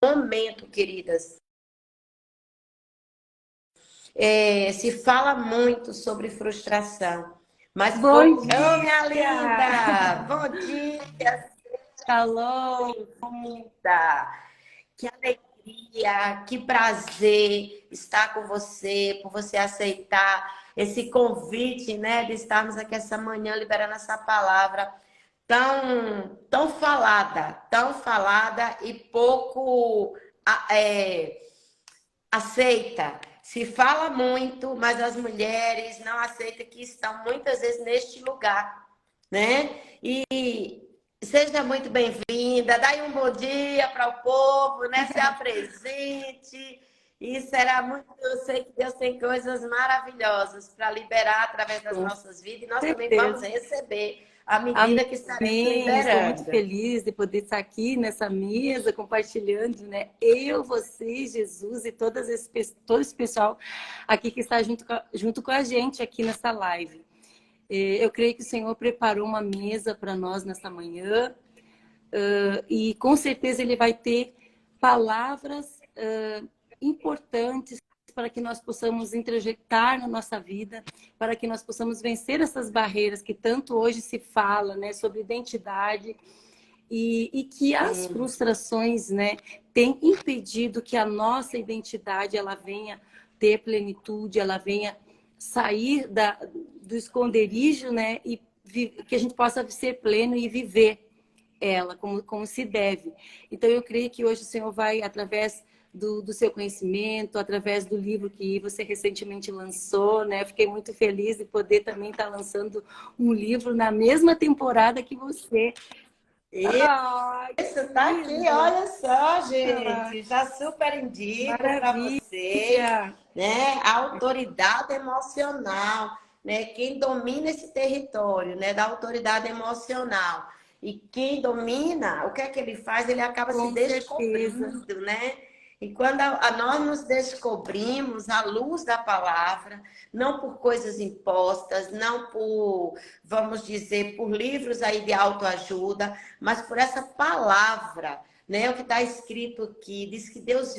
momento, queridas. Se fala muito sobre frustração, mas Bom Ô, minha dia! linda! Bom dia, Alô! bem-vinda! Que alegria, que prazer estar com você, por você aceitar esse convite, né, de estarmos aqui essa manhã liberando essa palavra tão falada e pouco aceita. Se fala muito, mas as mulheres não aceitam que estão muitas vezes neste lugar, né? E seja muito bem-vinda, dá aí um bom dia para o povo, né? Se apresente. E será muito. Eu sei que Deus tem coisas maravilhosas para liberar através das Com nossas vidas, e nós também vamos certeza. receber à medida que estaremos Amém! Estou muito liberando. feliz de poder estar aqui nessa mesa compartilhando, né? Eu, você, Jesus e todo esse pessoal aqui que está junto com a gente aqui nessa live. Eu creio que o Senhor preparou uma mesa para nós nessa manhã. E com certeza ele vai ter palavras importantes para que nós possamos introjetar na nossa vida, para que nós possamos vencer essas barreiras que tanto hoje se fala, né, sobre identidade e que as Sim. frustrações, né, têm impedido que a nossa identidade ela venha ter plenitude, ela venha sair do esconderijo, né, e que a gente possa ser pleno e viver ela como se deve. Então, eu creio que hoje o Senhor vai, através do seu conhecimento, através do livro que você recentemente lançou, né? Fiquei muito feliz de poder também estar lançando um livro na mesma temporada que você. Ah, que Isso tá aqui, lindo! olha só, Ah, gente. Já super indico para vocês, maravilha! né? A autoridade emocional, né? Quem domina esse território, né? Da autoridade emocional. E quem domina, o que é que ele faz? Ele acaba se Com certeza. descobrindo, né? E quando nós nos descobrimos à luz da palavra, não por coisas impostas, não por, vamos dizer, por livros aí de autoajuda, mas por essa palavra, né? O que está escrito aqui, diz que Deus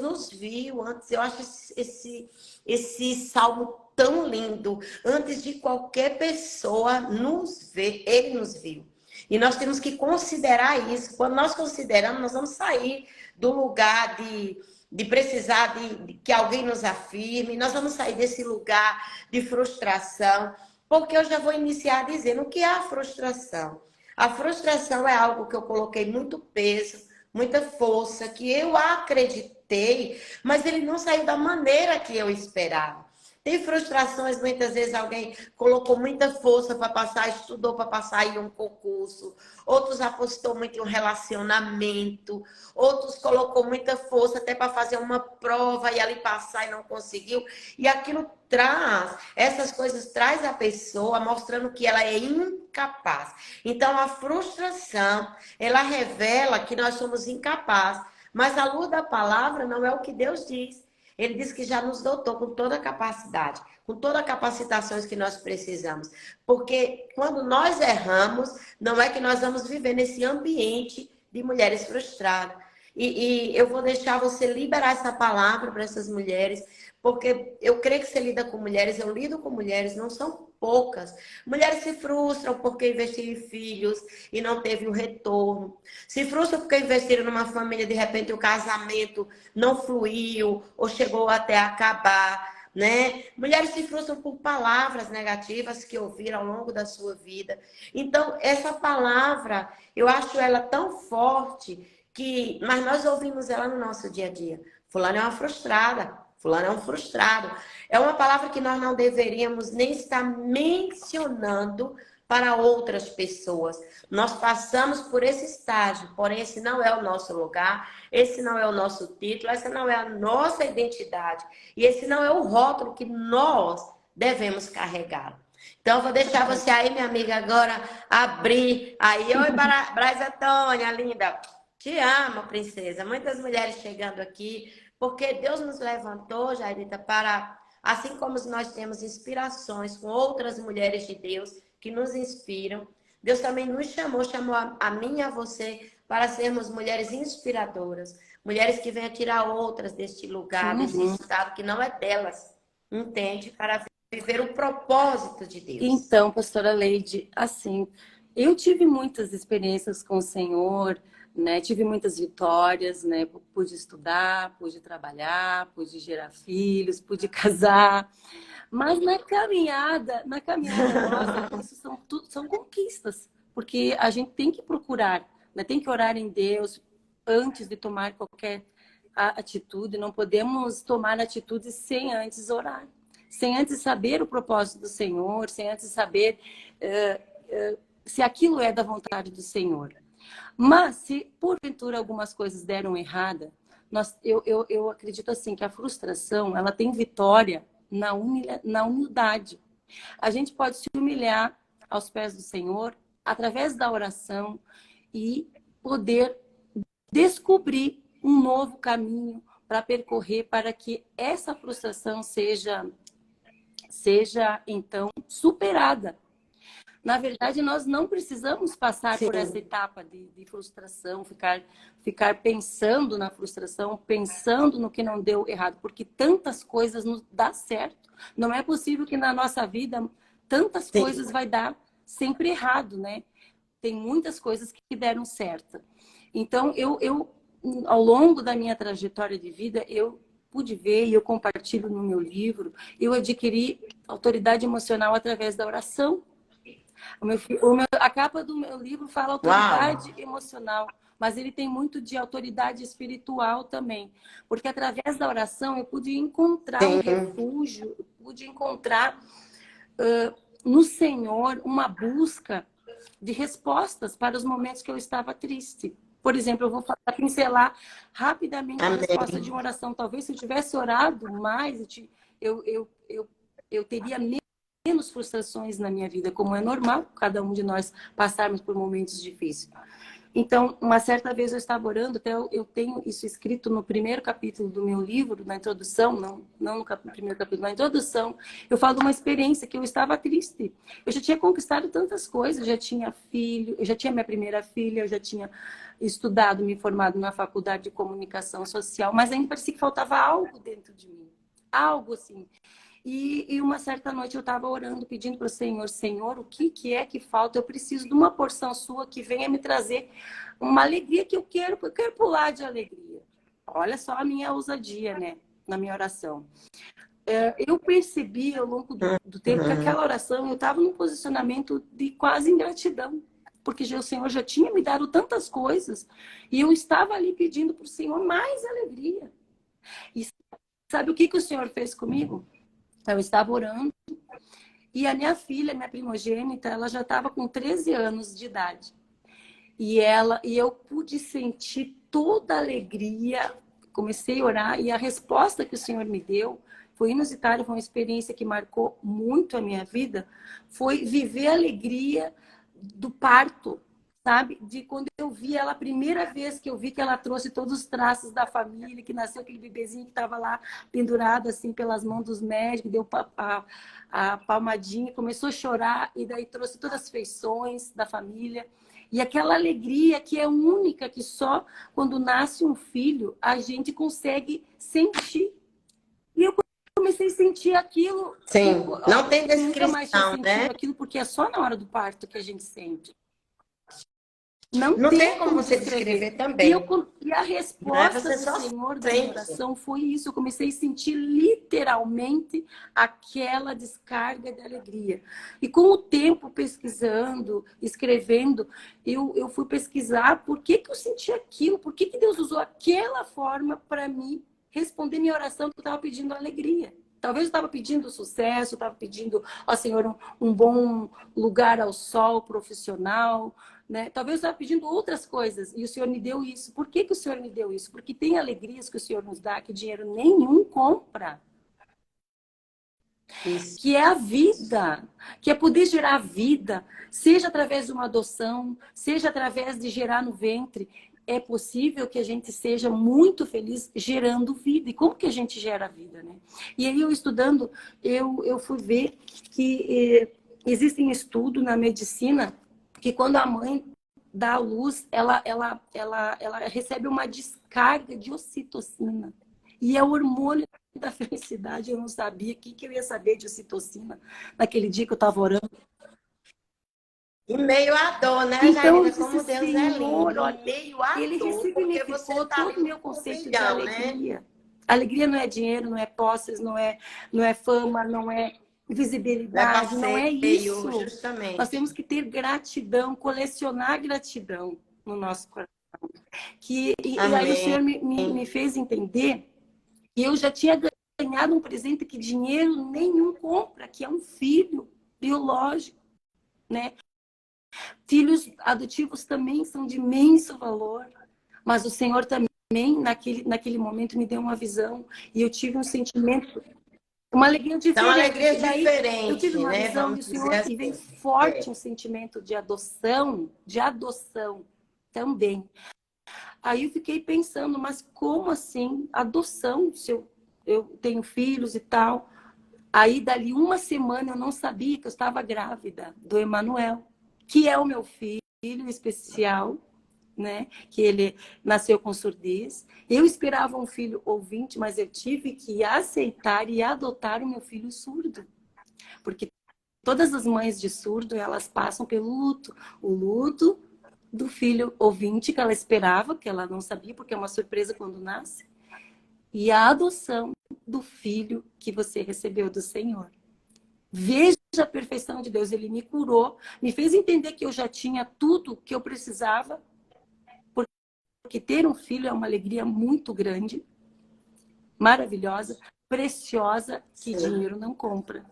nos viu antes. Eu acho esse salmo tão lindo. Antes de qualquer pessoa nos ver, Ele nos viu. E nós temos que considerar isso. Quando nós consideramos, nós vamos sair do lugar de precisar de que alguém nos afirme, nós vamos sair desse lugar de frustração, porque eu já vou iniciar dizendo o que é a frustração. A frustração é algo que eu coloquei muito peso, muita força, que eu acreditei, mas ele não saiu da maneira que eu esperava. Tem frustrações, muitas vezes alguém colocou muita força para passar, estudou para passar em um concurso, outros apostou muito em um relacionamento, outros colocou muita força até para fazer uma prova e ali passar e não conseguiu. E aquilo essas coisas traz a pessoa mostrando que ela é incapaz. Então a frustração, ela revela que nós somos incapazes, mas a luz da palavra não é o que Deus diz. Ele diz que já nos dotou com toda a capacidade, com todas as capacitações que nós precisamos. Porque quando nós erramos, não é que nós vamos viver nesse ambiente de mulheres frustradas. E eu vou deixar você liberar essa palavra para essas mulheres, porque eu creio que você lida com mulheres, eu lido com mulheres, não são poucas. Mulheres se frustram porque investiram em filhos e não teve o retorno. Se frustram porque investiram numa família, de repente o casamento não fluiu ou chegou até a acabar. Né? Mulheres se frustram por palavras negativas que ouviram ao longo da sua vida. Então, essa palavra, eu acho ela tão forte mas nós ouvimos ela no nosso dia a dia. Fulano é uma frustrada, fulano é um frustrado. É uma palavra que nós não deveríamos nem estar mencionando para outras pessoas. Nós passamos por esse estágio, porém esse não é o nosso lugar, esse não é o nosso título, essa não é a nossa identidade. E esse não é o rótulo que nós devemos carregar. Então, eu vou deixar você aí, minha amiga, agora abrir. Aí, oi, Brasa Tônia, linda. Te amo, princesa. Muitas mulheres chegando aqui, porque Deus nos levantou, Jairita, para, assim como nós temos inspirações com outras mulheres de Deus que nos inspiram, Deus também nos chamou a mim e a você para sermos mulheres inspiradoras, mulheres que venham tirar outras deste lugar, desse estado que não é delas, entende? Para viver o propósito de Deus. Então, pastora Leide, assim, eu tive muitas experiências com o Senhor, né? Tive muitas vitórias, né? Pude estudar, pude trabalhar, pude gerar filhos, pude casar. Mas na caminhada nossa, isso são conquistas, porque a gente tem que procurar, né? Tem que orar em Deus antes de tomar qualquer atitude. Não podemos tomar atitudes sem antes orar, sem antes saber o propósito do Senhor, sem antes saber se aquilo é da vontade do Senhor. Mas se porventura algumas coisas deram errada, eu acredito assim que a frustração ela tem vitória na humildade. A gente pode se humilhar aos pés do Senhor através da oração e poder descobrir um novo caminho para percorrer para que essa frustração seja então superada. Na verdade, nós não precisamos passar por essa etapa de frustração, ficar pensando na frustração, pensando no que não deu errado, porque tantas coisas nos dá certo. Não é possível que na nossa vida tantas coisas vai dar sempre errado, né? Tem muitas coisas que deram certo. Então, eu ao longo da minha trajetória de vida, eu pude ver e eu compartilho no meu livro, eu adquiri autoridade emocional através da oração. A capa do meu livro fala autoridade emocional, mas ele tem muito de autoridade espiritual também. Porque através da oração eu pude encontrar um refúgio, pude encontrar no Senhor uma busca de respostas para os momentos que eu estava triste. Por exemplo, eu vou pincelar rapidamente a resposta de uma oração. Talvez se eu tivesse orado mais, eu teria menos frustrações na minha vida, como é normal, cada um de nós passarmos por momentos difíceis. Então, uma certa vez eu estava orando, até eu tenho isso escrito no primeiro capítulo do meu livro, na introdução, não no primeiro capítulo, na introdução, eu falo de uma experiência que eu estava triste. Eu já tinha conquistado tantas coisas, eu já tinha filho, eu já tinha minha primeira filha, eu já tinha estudado, me formado na faculdade de comunicação social, mas ainda parecia que faltava algo dentro de mim, algo assim. E uma certa noite eu estava orando, pedindo para o Senhor, Senhor, o que é que falta? Eu preciso de uma porção sua que venha me trazer uma alegria que eu quero pular de alegria. Olha só a minha ousadia, né, na minha oração. Eu percebi ao longo do tempo que aquela oração, eu estava num posicionamento de quase ingratidão, porque o Senhor já tinha me dado tantas coisas e eu estava ali pedindo para o Senhor mais alegria. E sabe o que o Senhor fez comigo? Eu estava orando e a minha filha, minha primogênita, ela já estava com 13 anos de idade. E eu pude sentir toda a alegria, comecei a orar e a resposta que o Senhor me deu foi inusitada, foi uma experiência que marcou muito a minha vida, foi viver a alegria do parto, sabe? De quando eu vi ela, a primeira vez que eu vi que ela trouxe todos os traços da família, que nasceu aquele bebezinho que estava lá pendurado assim pelas mãos dos médicos, deu a palmadinha, começou a chorar e daí trouxe todas as feições da família. E aquela alegria que é única, que só quando nasce um filho a gente consegue sentir. E eu comecei a sentir aquilo. Sim, não tem descrição, nunca mais tinha sentido né? aquilo, porque é só na hora do parto que a gente sente. Não tem como você descrever também. E a resposta do Senhor da minha oração foi isso. Eu comecei a sentir literalmente aquela descarga de alegria. E com o tempo, pesquisando, escrevendo, eu fui pesquisar por que eu senti aquilo, por que Deus usou aquela forma para mim responder minha oração que eu estava pedindo alegria. Talvez eu estava pedindo sucesso, estava pedindo, ó Senhor, um bom lugar ao sol profissional, né? Talvez eu estava pedindo outras coisas e o Senhor me deu isso. Por que o Senhor me deu isso? Porque tem alegrias que o Senhor nos dá que dinheiro nenhum compra. Isso. Que é a vida, que é poder gerar vida, seja através de uma adoção, seja através de gerar no ventre. É possível que a gente seja muito feliz gerando vida. E como que a gente gera vida, né? E aí eu estudando, eu fui ver que existem estudos na medicina que quando a mãe dá à luz, ela recebe uma descarga de ocitocina. E é o hormônio da felicidade. Eu não sabia o que eu ia saber de ocitocina naquele dia que eu estava orando. Em meio à dor, né, Então eu Jairina? disse, Como Deus é Senhor, lindo. olha, Em meio à ele dor, porque você ressignificou está todo ali o meu no conceito de turbilhão, né? alegria. Alegria não é dinheiro, não é posses, não é fama, não é Não é visibilidade, não é passeio, isso. Nós justamente. temos que ter gratidão, colecionar gratidão no nosso coração. E aí o Amém. Senhor me fez entender que eu já tinha ganhado um presente que dinheiro nenhum compra, que é um filho biológico, né? Filhos adotivos também são de imenso valor, mas o Senhor também, naquele momento, me deu uma visão e eu tive um sentimento, uma alegria São diferente. alegrias E daí eu tive diferentes, uma né? visão e Vamos o dizer Senhor, e veio assim. forte É. um sentimento de adoção também. Aí eu fiquei pensando, mas como assim? Adoção, se eu tenho filhos e tal. Aí, dali uma semana, eu não sabia que eu estava grávida do Emanuel, que é o meu filho especial, né? Que ele nasceu com surdez. Eu esperava um filho ouvinte, mas eu tive que aceitar e adotar o meu filho surdo. Porque todas as mães de surdo, elas passam pelo luto. O luto do filho ouvinte que ela esperava, que ela não sabia, porque é uma surpresa quando nasce. E a adoção do filho que você recebeu do Senhor. Veja a perfeição de Deus. Ele me curou, me fez entender que eu já tinha tudo que eu precisava, porque ter um filho é uma alegria muito grande, maravilhosa, preciosa, que Sim. dinheiro não compra.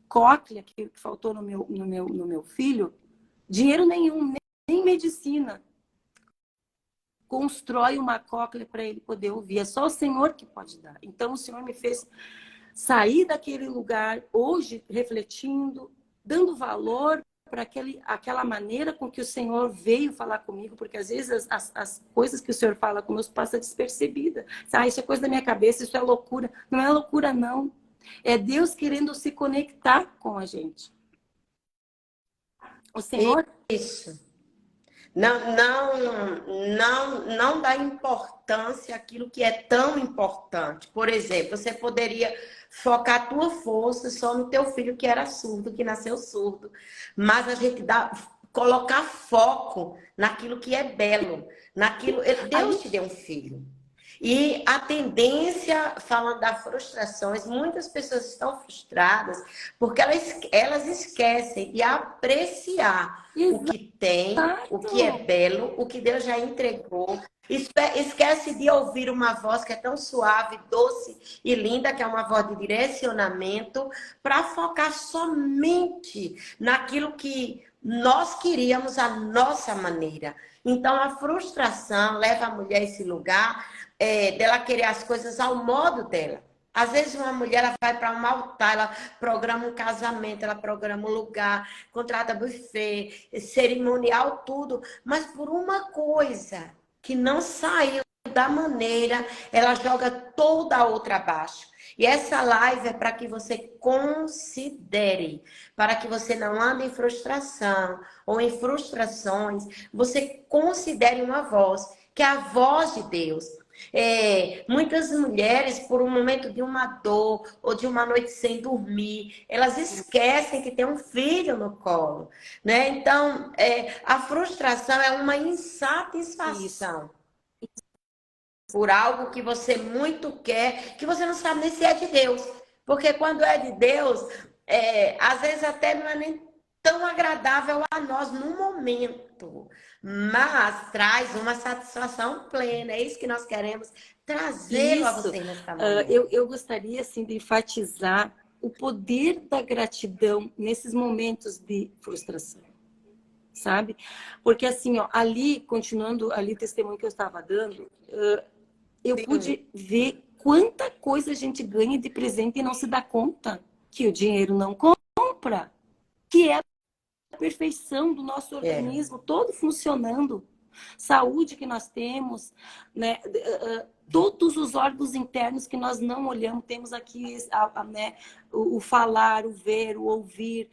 Cóclea, que faltou no meu filho, dinheiro nenhum, nem medicina. Constrói uma cóclea para ele poder ouvir. É só o Senhor que pode dar. Então, o Senhor me fez sair daquele lugar, hoje, refletindo, dando valor para aquela maneira com que o Senhor veio falar comigo, porque às vezes as coisas que o Senhor fala conosco passam despercebida. Ah, isso é coisa da minha cabeça, isso é loucura. Não é loucura, não. É Deus querendo se conectar com a gente. O Senhor... Isso. Não dá importância àquilo que é tão importante. Por exemplo, você poderia focar a tua força só no teu filho que era surdo, que nasceu surdo. Mas a gente colocar foco naquilo que é belo, naquilo. Deus Aí, te deu um filho. E a tendência, falando das frustrações, muitas pessoas estão frustradas porque elas esquecem de apreciar o que tem, o que é exato. belo, o que Deus já entregou. Esquece de ouvir uma voz que é tão suave, doce e linda, que é uma voz de direcionamento, para focar somente naquilo que nós queríamos à nossa maneira. Então, a frustração leva a mulher a esse lugar dela querer as coisas ao modo dela. Às vezes uma mulher ela vai para um altar, ela programa um casamento, ela programa um lugar, contrata buffet, cerimonial, tudo, mas por uma coisa que não saiu da maneira, ela joga toda a outra abaixo. E essa live é para que você considere, para que você não ande em frustração ou em frustrações, você considere uma voz, que é a voz de Deus. Muitas mulheres, por um momento de uma dor ou de uma noite sem dormir, elas esquecem que tem um filho no colo, né? Então, a frustração é uma Isso. insatisfação por algo que você muito quer, que você não sabe nem se é de Deus. Porque quando é de Deus, às vezes até não é nem tão agradável a nós no momento, mas traz uma satisfação plena. É isso que nós queremos trazê-lo a Isso. você nesta manhã. Eu gostaria assim, de enfatizar o poder da gratidão nesses momentos de frustração, sabe? Porque assim, ó, ali, continuando ali o testemunho que eu estava dando, eu Sim, pude ver quanta coisa a gente ganha de presente e não se dá conta que o dinheiro não compra, que é a perfeição do nosso é. organismo todo funcionando. saúde que nós temos, né? Todos os órgãos internos que nós não olhamos, temos aqui, né, o falar, o ver, o ouvir,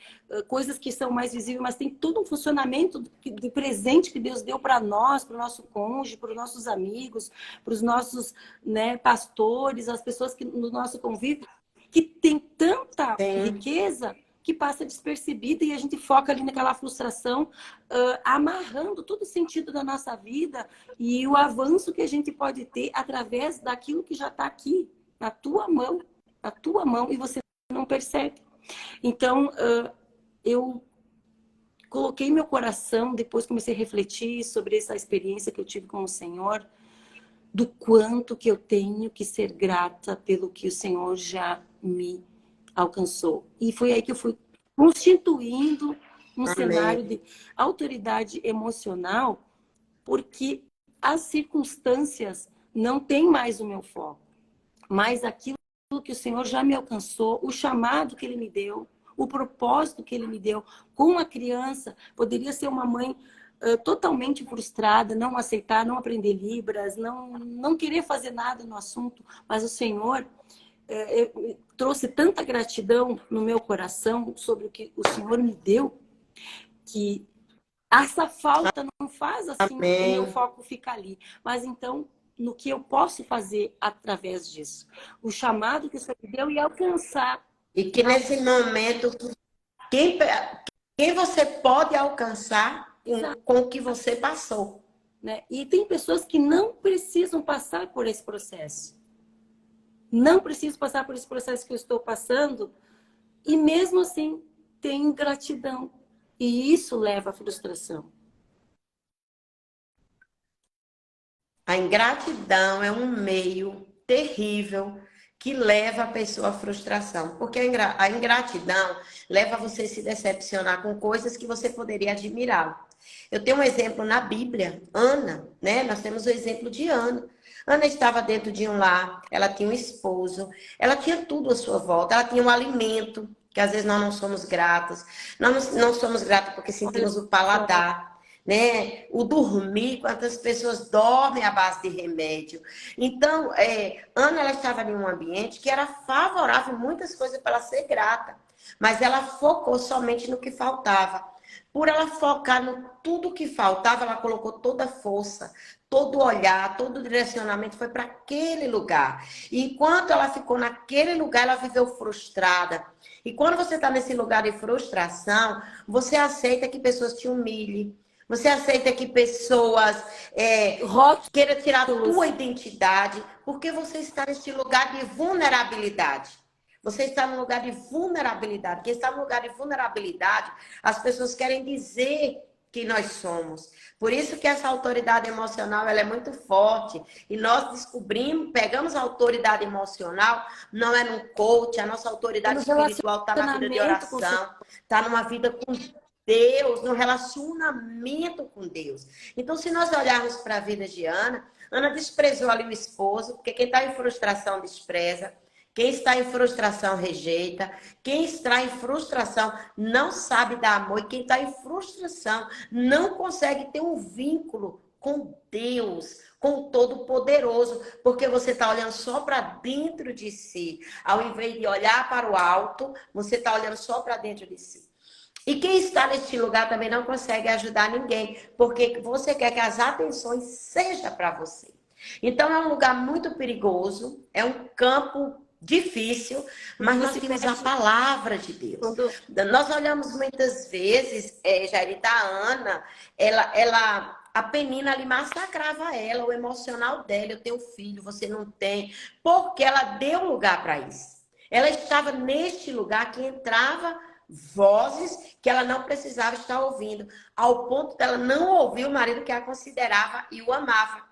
coisas que são mais visíveis, mas tem todo um funcionamento de presente que Deus deu para nós, para o nosso cônjuge, para os nossos amigos, para os nossos, né, pastores, as pessoas que no nosso convívio, que tem tanta Sim. riqueza que passa despercebida e a gente foca ali naquela frustração, amarrando todo o sentido da nossa vida e o avanço que a gente pode ter através daquilo que já está aqui, na tua mão, e você não percebe. Então, eu coloquei meu coração, depois comecei a refletir sobre essa experiência que eu tive com o Senhor, do quanto que eu tenho que ser grata pelo que o Senhor já me alcançou. E foi aí que eu fui constituindo um cenário de autoridade emocional, porque as circunstâncias não têm mais o meu foco, mas aquilo que o Senhor já me alcançou, o chamado que Ele me deu, o propósito que Ele me deu com a criança. Poderia ser uma mãe totalmente frustrada, não aceitar, não aprender Libras, não querer fazer nada no assunto, mas o Senhor trouxe tanta gratidão no meu coração sobre o que o Senhor me deu, que essa falta não faz assim o meu foco ficar ali. Mas então, no que eu posso fazer através disso? O chamado que o Senhor me deu e alcançar. E que nesse momento, quem você pode alcançar com o que você passou. Né? E tem pessoas que não precisam passar por esse processo. Não preciso passar por esse processo que eu estou passando, e mesmo assim tem ingratidão. E isso leva à frustração. A ingratidão é um meio terrível que leva a pessoa à frustração. Porque a ingratidão leva você a se decepcionar com coisas que você poderia admirar. Eu tenho um exemplo na Bíblia, Ana, né? Nós temos o exemplo de Ana. Ana estava dentro de um lar, ela tinha um esposo, ela tinha tudo à sua volta, ela tinha um alimento, que às vezes nós não somos gratos. Nós não somos gratos porque sentimos o paladar, né? O dormir, quantas pessoas dormem à base de remédio. Então, Ana, ela estava em um ambiente que era favorável, muitas coisas para ela ser grata, mas ela focou somente no que faltava. Por ela focar no tudo que faltava, ela colocou toda a força, todo olhar, todo direcionamento foi para aquele lugar. E enquanto ela ficou naquele lugar, ela viveu frustrada. E quando você está nesse lugar de frustração, você aceita que pessoas te humilhem. Você aceita que pessoas queiram tirar a tua identidade, porque você está nesse lugar de vulnerabilidade. Você está num lugar de vulnerabilidade. Quem está no lugar de vulnerabilidade, as pessoas querem dizer que nós somos. Por isso que essa autoridade emocional ela é muito forte. E nós descobrimos, pegamos a autoridade emocional, não é no coach, a nossa autoridade espiritual está na vida de oração, está numa vida com Deus, no relacionamento com Deus. Então, se nós olharmos para a vida de Ana, Ana desprezou ali o esposo, porque quem está em frustração despreza. Quem está em frustração rejeita. Quem está em frustração não sabe dar amor. E quem está em frustração não consegue ter um vínculo com Deus, com o Todo-Poderoso, porque você está olhando só para dentro de si. Ao invés de olhar para o alto, você está olhando só para dentro de si. E quem está neste lugar também não consegue ajudar ninguém, porque você quer que as atenções sejam para você. Então é um lugar muito perigoso, é um campo difícil, mas nós temos a palavra de Deus. Nós olhamos muitas vezes, Jairita, a Ana, a Penina ali massacrava ela, o emocional dela, eu tenho filho, você não tem, porque ela deu lugar para isso. Ela estava neste lugar que entrava vozes que ela não precisava estar ouvindo, ao ponto dela não ouvir o marido que a considerava e o amava.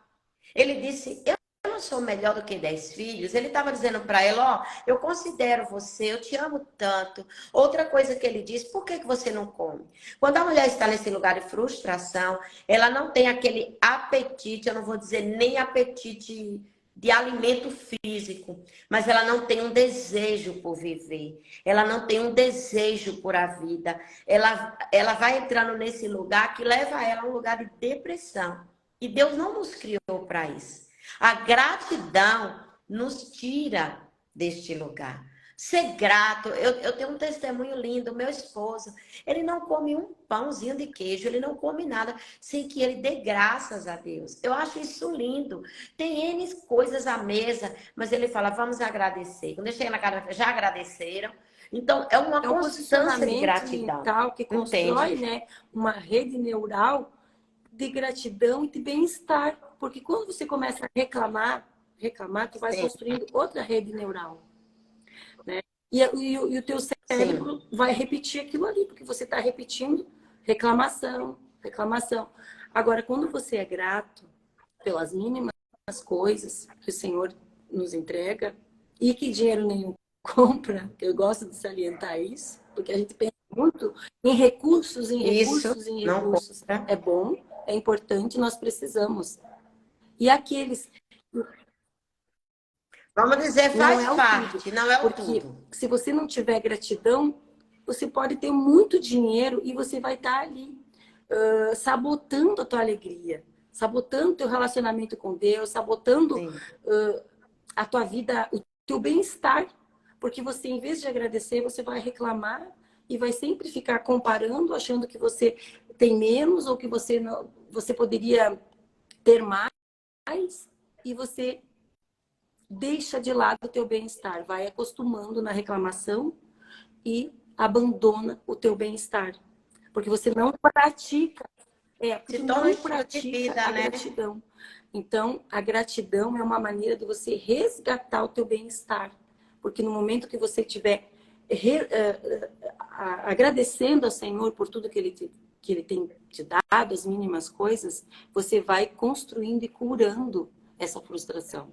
Ele disse, eu não sou melhor do que 10 filhos. Ele estava dizendo para ela, ó, eu considero você, eu te amo tanto. Outra coisa que ele disse, por que você não come? Quando a mulher está nesse lugar de frustração, ela não tem aquele apetite, eu não vou dizer nem apetite de alimento físico, mas ela não tem um desejo por viver, ela não tem um desejo por a vida, ela vai entrando nesse lugar que leva ela a um lugar de depressão. E Deus não nos criou para isso. A gratidão nos tira deste lugar. Ser grato, eu tenho um testemunho lindo, meu esposo, ele não come um pãozinho de queijo, ele não come nada sem que ele dê graças a Deus. Eu acho isso lindo. Tem N coisas à mesa, mas ele fala, vamos agradecer. Quando eu cheguei na casa, já agradeceram. Então, é uma É um constância de posicionamento gratidão. mental que constrói, Entende? né, uma rede neural de gratidão e de bem-estar. Porque quando você começa a reclamar, tu vai Sim, construindo outra rede neural, né? E o teu sim. cérebro vai repetir aquilo ali, porque você está repetindo reclamação, reclamação. Agora, quando você é grato pelas mínimas coisas que o Senhor nos entrega e que dinheiro nenhum compra, que eu gosto de salientar isso, porque a gente pensa muito em recursos, em Isso recursos, em não recursos. compra. É bom, é importante, nós precisamos. E aqueles Vamos dizer, não faz é o tudo, parte, não é o porque tudo. se você não tiver gratidão, você pode ter muito dinheiro e você vai estar ali sabotando a tua alegria, sabotando o teu relacionamento com Deus, sabotando Sim. a tua vida, o teu bem-estar, porque você, em vez de agradecer, você vai reclamar e vai sempre ficar comparando, achando que você tem menos ou que você não, você poderia ter mais, e você deixa de lado o teu bem-estar, vai acostumando na reclamação e abandona o teu bem-estar, porque você não pratica, porque Se tu torna um não estilo de pratica vida, a né? gratidão. Então, a gratidão é uma maneira de você resgatar o teu bem-estar, porque no momento que você estiver agradecendo ao Senhor por tudo que Ele tem te dado, as mínimas coisas, você vai construindo e curando essa frustração,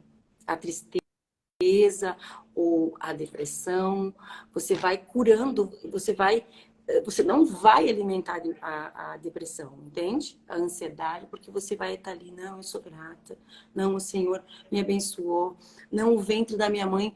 a tristeza ou a depressão, você vai curando, você não vai alimentar a depressão, entende? A ansiedade, porque você vai estar ali, não, eu sou grata, não, o Senhor me abençoou, não, o ventre da minha mãe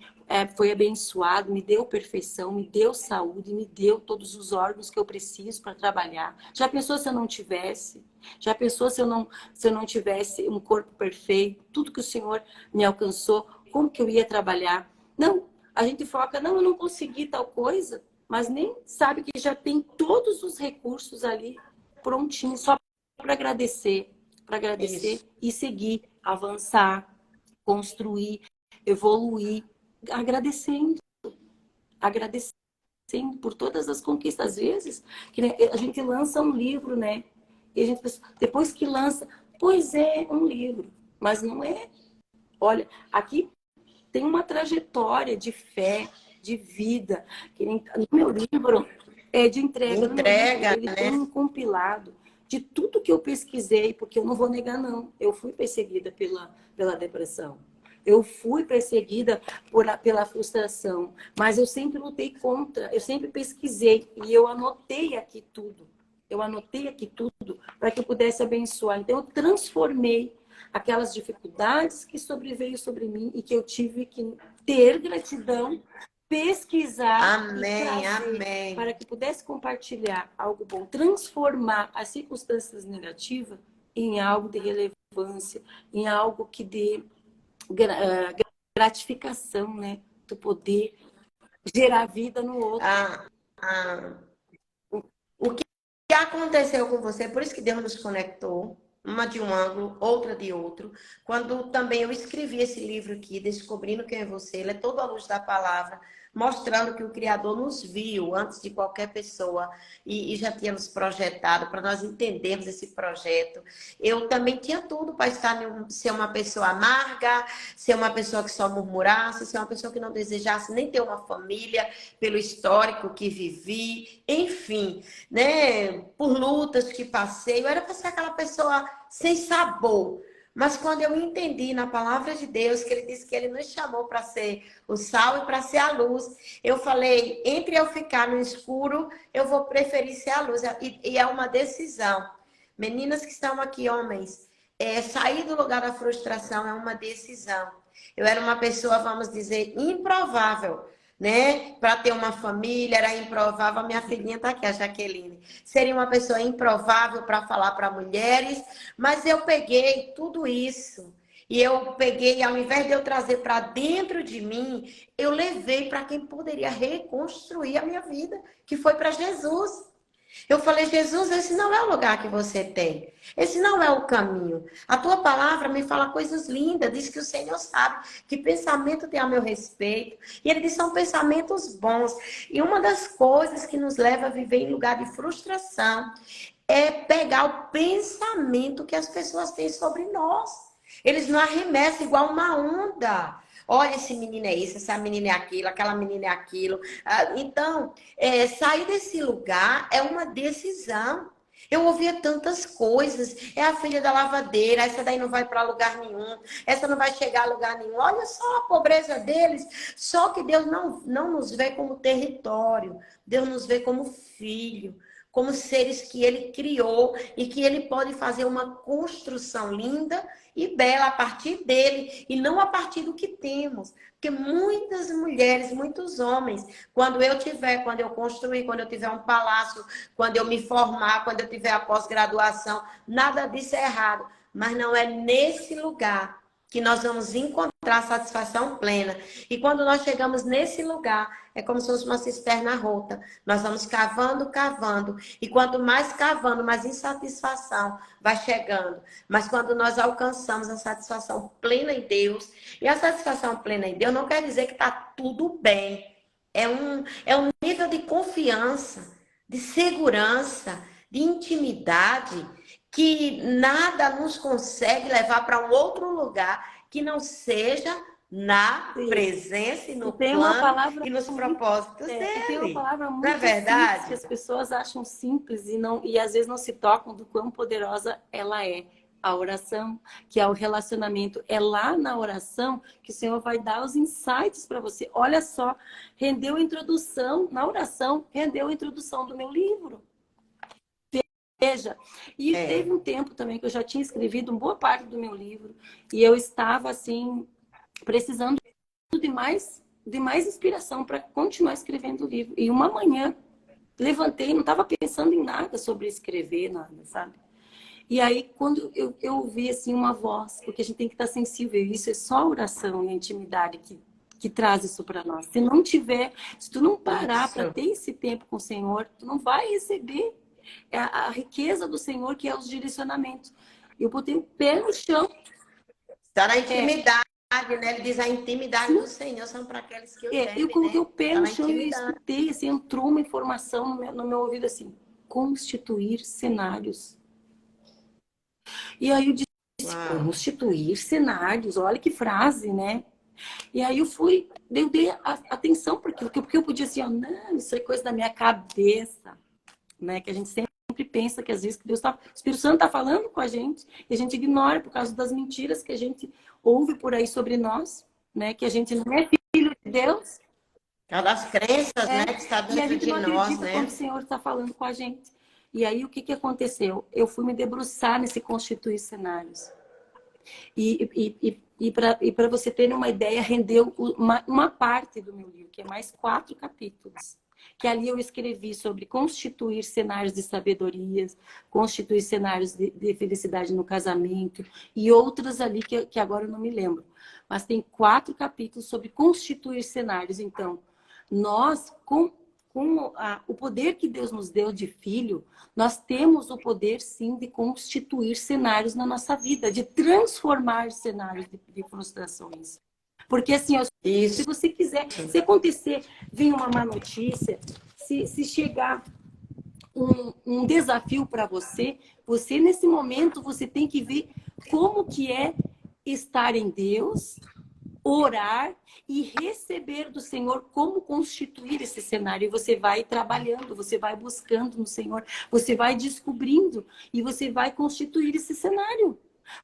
foi abençoado, me deu perfeição, me deu saúde, me deu todos os órgãos que eu preciso para trabalhar. Já pensou se eu não tivesse? Já pensou se eu não tivesse um corpo perfeito, tudo que o Senhor me alcançou, como que eu ia trabalhar? Não, a gente foca, não, eu não consegui tal coisa, mas nem sabe que já tem todos os recursos ali prontinhos, só para agradecer Isso. e seguir, avançar, construir, evoluir, agradecendo, agradecendo por todas as conquistas. Às vezes, que a gente lança um livro, né? E a gente pensa, depois que lança, pois é, um livro, mas não é. Olha, aqui tem uma trajetória de fé, de vida. Que no meu livro é de De entrega. No meu livro, entrega, ele tem né? um compilado de tudo que eu pesquisei, porque eu não vou negar, não. Eu fui perseguida pela depressão. Eu fui perseguida pela frustração, mas eu sempre lutei contra, eu sempre pesquisei e eu anotei aqui tudo. Eu anotei aqui tudo para que eu pudesse abençoar. Então, eu transformei aquelas dificuldades que sobreveio sobre mim e que eu tive que ter gratidão, pesquisar e Amém, trazer para amém. que pudesse compartilhar algo bom, transformar as circunstâncias negativas em algo de relevância, em algo que dê gratificação, né? Tu poder gerar vida no outro. Ah, ah, o que aconteceu com você, por isso que Deus nos conectou, uma de um ângulo, outra de outro. Quando também eu escrevi esse livro aqui, Descobrindo Quem é Você, ele é todo à luz da palavra, mostrando que o Criador nos viu antes de qualquer pessoa e já tinha nos projetado para nós entendermos esse projeto. Eu também tinha tudo para ser uma pessoa amarga, ser uma pessoa que só murmurasse, ser uma pessoa que não desejasse nem ter uma família, pelo histórico que vivi, enfim, né? Por lutas que passei, eu era para ser aquela pessoa sem sabor. Mas quando eu entendi na palavra de Deus que ele disse que ele nos chamou para ser o sal e para ser a luz, eu falei, entre eu ficar no escuro, eu vou preferir ser a luz. E é uma decisão. Meninas que estão aqui, homens, sair do lugar da frustração é uma decisão. Eu era uma pessoa, vamos dizer, improvável. né? Para ter uma família, era improvável. A minha filhinha está aqui, a Jaqueline. Seria uma pessoa improvável para falar para mulheres, mas eu peguei tudo isso. E eu peguei, ao invés de eu trazer para dentro de mim, eu levei para quem poderia reconstruir a minha vida, que foi para Jesus. Eu falei, Jesus, esse não é o lugar que você tem. Esse não é o caminho. A tua palavra me fala coisas lindas. Diz que o Senhor sabe que pensamento tem a meu respeito. E ele diz, são pensamentos bons. E uma das coisas que nos leva a viver em lugar de frustração é pegar o pensamento que as pessoas têm sobre nós. Eles não arremessam igual uma onda. Olha, esse menino é isso, essa menina é aquilo, aquela menina é aquilo. Então, sair desse lugar é uma decisão. Eu ouvia tantas coisas. É a filha da lavadeira, essa daí não vai para lugar nenhum, essa não vai chegar a lugar nenhum. Olha só a pobreza deles. Só que Deus não nos vê como território, Deus nos vê como filho, como seres que ele criou e que ele pode fazer uma construção linda e bela a partir dele e não a partir do que temos. Porque muitas mulheres, muitos homens, quando eu construir, quando eu tiver um palácio, quando eu me formar, quando eu tiver a pós-graduação, nada disso é errado. Mas não é nesse lugar que nós vamos encontrar satisfação plena. E quando nós chegamos nesse lugar, é como se fosse uma cisterna rota. Nós vamos cavando, cavando. E quanto mais cavando, mais insatisfação vai chegando. Mas quando nós alcançamos a satisfação plena em Deus, e a satisfação plena em Deus não quer dizer que está tudo bem. É um nível de confiança, de segurança, de intimidade, que nada nos consegue levar para um outro lugar que não seja na presença e no plano e nos propósitos dele. Tem uma palavra muito não é verdade? simples que as pessoas acham simples e às vezes não se tocam do quão poderosa ela é. A oração, que é o relacionamento. É lá na oração que o Senhor vai dar os insights para você. Olha só, rendeu a introdução, na oração, rendeu a introdução do meu livro. Veja, e teve um tempo também que eu já tinha escrevido uma boa parte do meu livro e eu estava assim precisando de mais inspiração para continuar escrevendo o livro. E uma manhã levantei, não estava pensando em nada sobre escrever, nada, sabe? E aí quando eu ouvi assim uma voz, porque a gente tem que estar sensível, isso é só a oração e a intimidade que traz isso para nós. Se não tiver, se tu não parar para ter esse tempo com o Senhor, tu não vai receber a riqueza do Senhor, que é os direcionamentos. Eu botei o pé no chão. Está na intimidade, né? Ele diz a intimidade do Senhor são para aqueles que o temem, eu coloquei o pé no chão intimidade. e escutei, assim, entrou uma informação no meu ouvido assim, constituir cenários. E aí eu disse, constituir cenários, olha que frase, né? E aí eu dei atenção porque eu podia assim, não, isso é coisa da minha cabeça. Né? Que a gente sempre pensa que às vezes que o Espírito Santo está falando com a gente e a gente ignora por causa das mentiras que a gente ouve por aí sobre nós, né? Que a gente não é filho de Deus. É das crenças, né? Que está dentro e a gente de não nós, acredita né? quando o Senhor está falando com a gente. E aí o que aconteceu? Eu fui me debruçar nesse constituir cenários. E para você ter uma ideia, rendeu uma parte do meu livro, que é mais 4 capítulos. Que ali eu escrevi sobre constituir cenários de sabedorias, constituir cenários de felicidade no casamento e outras ali que agora eu não me lembro. Mas tem 4 capítulos sobre constituir cenários. Então, nós, com o poder que Deus nos deu de filho, nós temos o poder, sim, de constituir cenários na nossa vida, de transformar cenários de frustrações. Porque assim, se você quiser, se acontecer, vir uma má notícia, se chegar um desafio para você nesse momento, você tem que ver como que é estar em Deus, orar e receber do Senhor como constituir esse cenário. E você vai trabalhando, você vai buscando no Senhor, você vai descobrindo e você vai constituir esse cenário.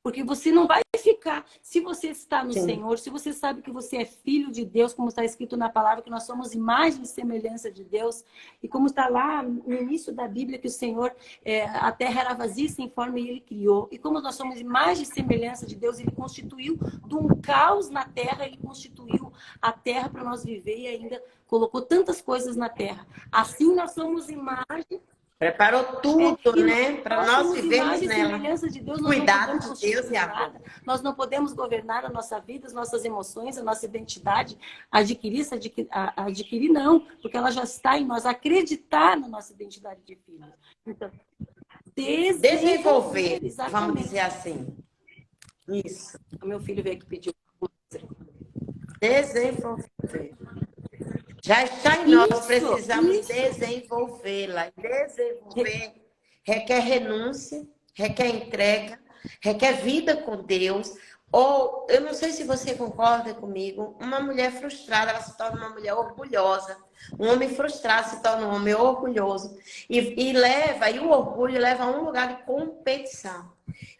Porque você não vai ficar, se você está no Sim. Senhor, se você sabe que você é filho de Deus, como está escrito na palavra, que nós somos imagem e semelhança de Deus, e como está lá no início da Bíblia, que o Senhor, a terra era vazia, sem forma, e Ele criou. E como nós somos imagem e semelhança de Deus, Ele constituiu de um caos na terra, Ele constituiu a terra para nós viver e ainda colocou tantas coisas na terra. Assim nós somos imagem. Preparou tudo, E né? Para nós nós somos vivermos imagem e nela. semelhança de Deus, nós não Cuidado podemos de Deus e constituir amor. nada, nós não podemos governar a nossa vida, as nossas emoções, a nossa identidade, adquirir não, porque ela já está em nós, acreditar na nossa identidade de filho. Então, desenvolver, Desenvolver, vamos exatamente. dizer assim. Isso. O meu filho veio aqui pedir. Desenvolver. Já está em nós, precisamos Isso. desenvolvê-la. Desenvolver requer renúncia, requer entrega, requer vida com Deus. Ou, eu não sei se você concorda comigo, uma mulher frustrada, ela se torna uma mulher orgulhosa. Um homem frustrado se torna um homem orgulhoso. E o orgulho leva a um lugar de competição.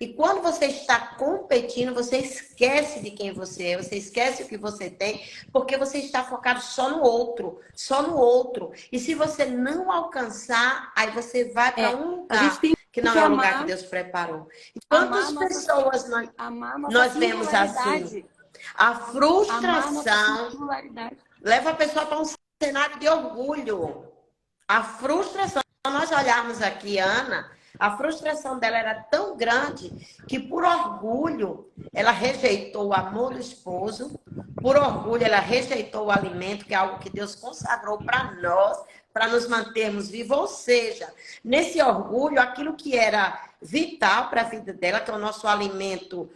E quando você está competindo, você esquece de quem você é, você esquece o que você tem, porque você está focado só no outro, só no outro. E se você não alcançar, aí você vai para um A gente lugar tem que não que é o lugar que amar, Deus preparou. E amar quantas pessoas amar a nossa nós vemos assim? singularidade. A Amar a nossa frustração singularidade. leva a pessoa para um cenário de orgulho. A frustração, nós olharmos aqui, Ana, a frustração dela era tão grande que, por orgulho, ela rejeitou o amor do esposo, por orgulho, ela rejeitou o alimento, que é algo que Deus consagrou para nós, para nos mantermos vivos. Ou seja, nesse orgulho, aquilo que era vital para a vida dela, que é o nosso alimento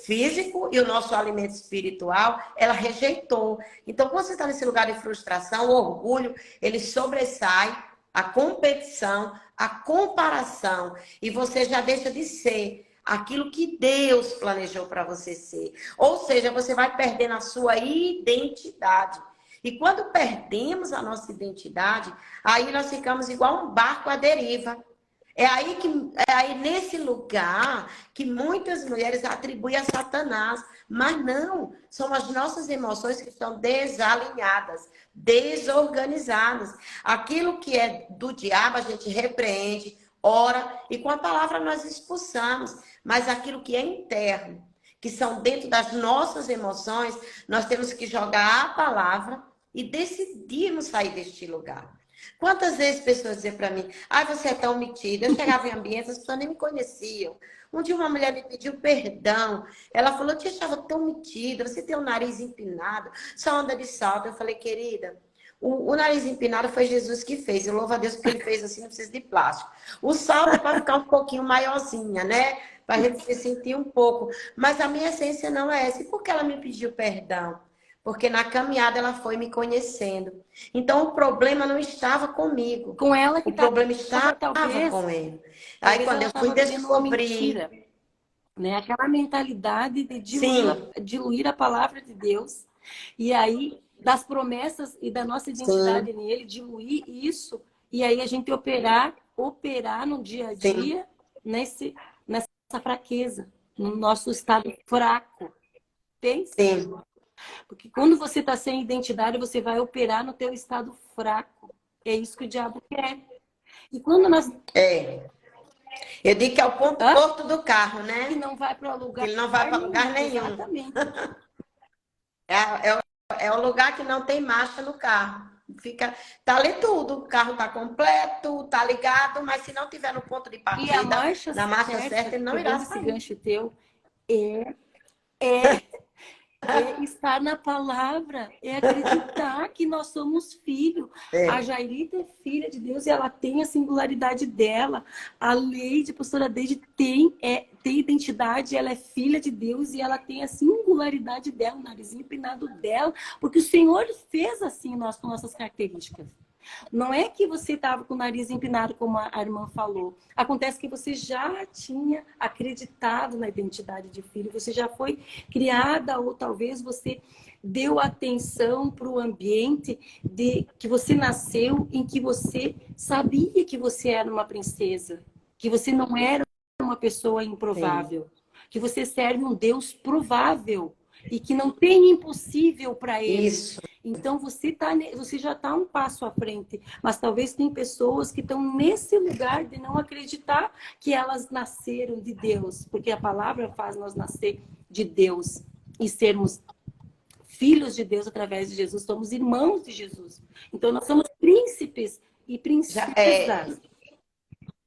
físico e o nosso alimento espiritual, ela rejeitou. Então, quando você está nesse lugar de frustração, o orgulho, ele sobressai, a competição, a comparação, e você já deixa de ser aquilo que Deus planejou para você ser. Ou seja, você vai perdendo a sua identidade. E quando perdemos a nossa identidade, aí nós ficamos igual um barco à deriva. É aí nesse lugar que muitas mulheres atribuem a Satanás. Mas não, são as nossas emoções que estão desalinhadas, desorganizadas. Aquilo que é do diabo, a gente repreende, ora, e com a palavra nós expulsamos. Mas aquilo que é interno, que são dentro das nossas emoções, nós temos que jogar a palavra e decidirmos sair deste lugar. Quantas vezes pessoas diziam para mim, você é tão metida. Eu chegava em ambientes, as pessoas nem me conheciam. Um dia uma mulher me pediu perdão. Ela falou, eu te achava tão metida, você tem o nariz empinado, só anda de salto. Eu falei, querida, o nariz empinado foi Jesus que fez. Eu louvo a Deus porque ele fez assim, não precisa de plástico. O salto é para ficar um pouquinho maiorzinha, né? Para a gente se sentir um pouco. Mas a minha essência não é essa. E por que ela me pediu perdão? Porque na caminhada ela foi me conhecendo. Então o problema não estava comigo. Com ela que O problema estava, estava talvez, com ele. Aí quando ela eu fui estava vivendo uma descobrir. mentira, né? Aquela mentalidade de Sim, diluir a palavra de Deus. E aí, das promessas e da nossa identidade sim, nele, diluir isso. E aí a gente operar no dia a sim, dia nessa fraqueza, no nosso estado fraco. Pensa. sim. Porque quando você está sem identidade, você vai operar no teu estado fraco. É isso que o diabo quer. E quando nós... É. Eu digo que é o ponto Hã? torto do carro, Que né? não vai para Que lugar ele não vai para lugar nenhum. nenhum. Exatamente. É o lugar que não tem marcha no carro. Tá ali tudo, o carro tá completo, tá ligado, mas se não tiver no ponto de E a partida, marcha na marcha certa, certa, ele não irá pegando esse sair. gancho teu, é estar na palavra, é acreditar que nós somos filhos. A É, Jairita é filha de Deus e ela tem a singularidade dela. A Leide, a pastora Deide, tem identidade, ela é filha de Deus e ela tem a singularidade dela, o narizinho empinado dela, porque o Senhor fez assim nós, com nossas características. Não é que você estava com o nariz empinado, como a irmã falou. Acontece que você já tinha acreditado na identidade de filho, você já foi criada, ou talvez você deu atenção para o ambiente de que você nasceu, em que você sabia que você era uma princesa, que você não era uma pessoa sim. improvável. que você serve um Deus provável e que não tem impossível para ele. Isso. Então você já está um passo à frente, mas talvez tem pessoas que estão nesse lugar de não acreditar que elas nasceram de Deus, porque a palavra faz nós nascer de Deus e sermos filhos de Deus através de Jesus, somos irmãos de Jesus. Então nós somos príncipes e princesas.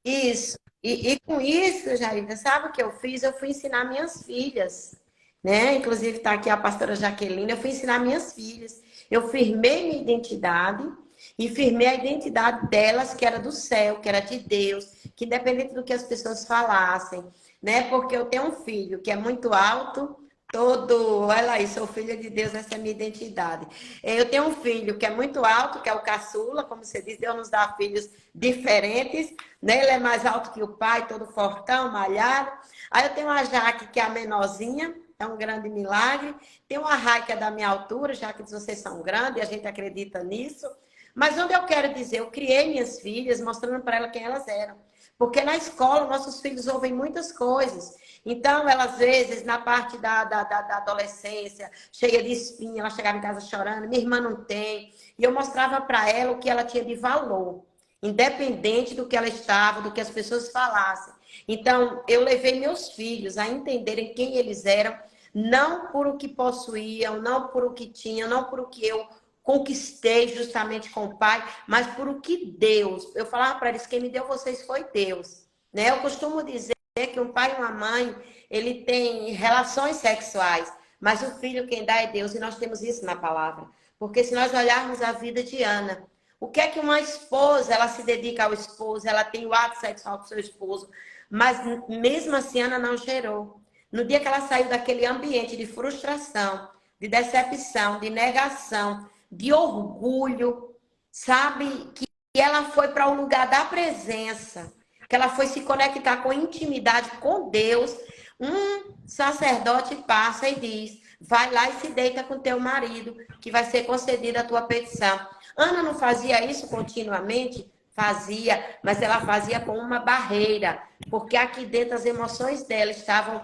Isso. E com isso, Jairida, sabe o que eu fiz? Eu fui ensinar minhas filhas, né? Inclusive está aqui a pastora Jaqueline, eu fui ensinar minhas filhas. Eu firmei minha identidade e firmei a identidade delas, que era do céu, que era de Deus, que independente do que as pessoas falassem, né? Porque eu tenho um filho que é muito alto, olha aí, sou filha de Deus, essa é a minha identidade. Eu tenho um filho que é muito alto, que é o caçula, como você diz, Deus nos dá filhos diferentes, né? Ele é mais alto que o pai, todo fortão, malhado. Aí eu tenho a Jaque, que é a menorzinha, é um grande milagre. Tem uma Rai, que é da minha altura, já que vocês são grandes, e a gente acredita nisso. Mas onde eu quero dizer, eu criei minhas filhas, mostrando para elas quem elas eram. Porque na escola, nossos filhos ouvem muitas coisas. Então, ela, às vezes, na parte da adolescência, cheia de espinha, ela chegava em casa chorando, minha irmã não tem. E eu mostrava para ela o que ela tinha de valor, independente do que ela estava, do que as pessoas falassem. Então, eu levei meus filhos a entenderem quem eles eram, não por o que possuíam, não por o que tinham, não por o que eu conquistei justamente com o pai, mas por o que Deus. Eu falava para eles, quem me deu vocês foi Deus. Né? Eu costumo dizer que um pai e uma mãe, ele tem relações sexuais, mas o filho quem dá é Deus, e nós temos isso na palavra. Porque se nós olharmos a vida de Ana, o que é que uma esposa, ela se dedica ao esposo, ela tem o ato sexual com seu esposo, mas mesmo assim Ana não gerou. No dia que ela saiu daquele ambiente de frustração, de decepção, de negação, de orgulho, sabe? Que ela foi para o lugar da presença, que ela foi se conectar com intimidade com Deus. Um sacerdote passa e diz: vai lá e se deita com teu marido, que vai ser concedida a tua petição. Ana não fazia isso continuamente? Fazia, mas ela fazia com uma barreira, porque aqui dentro as emoções dela estavam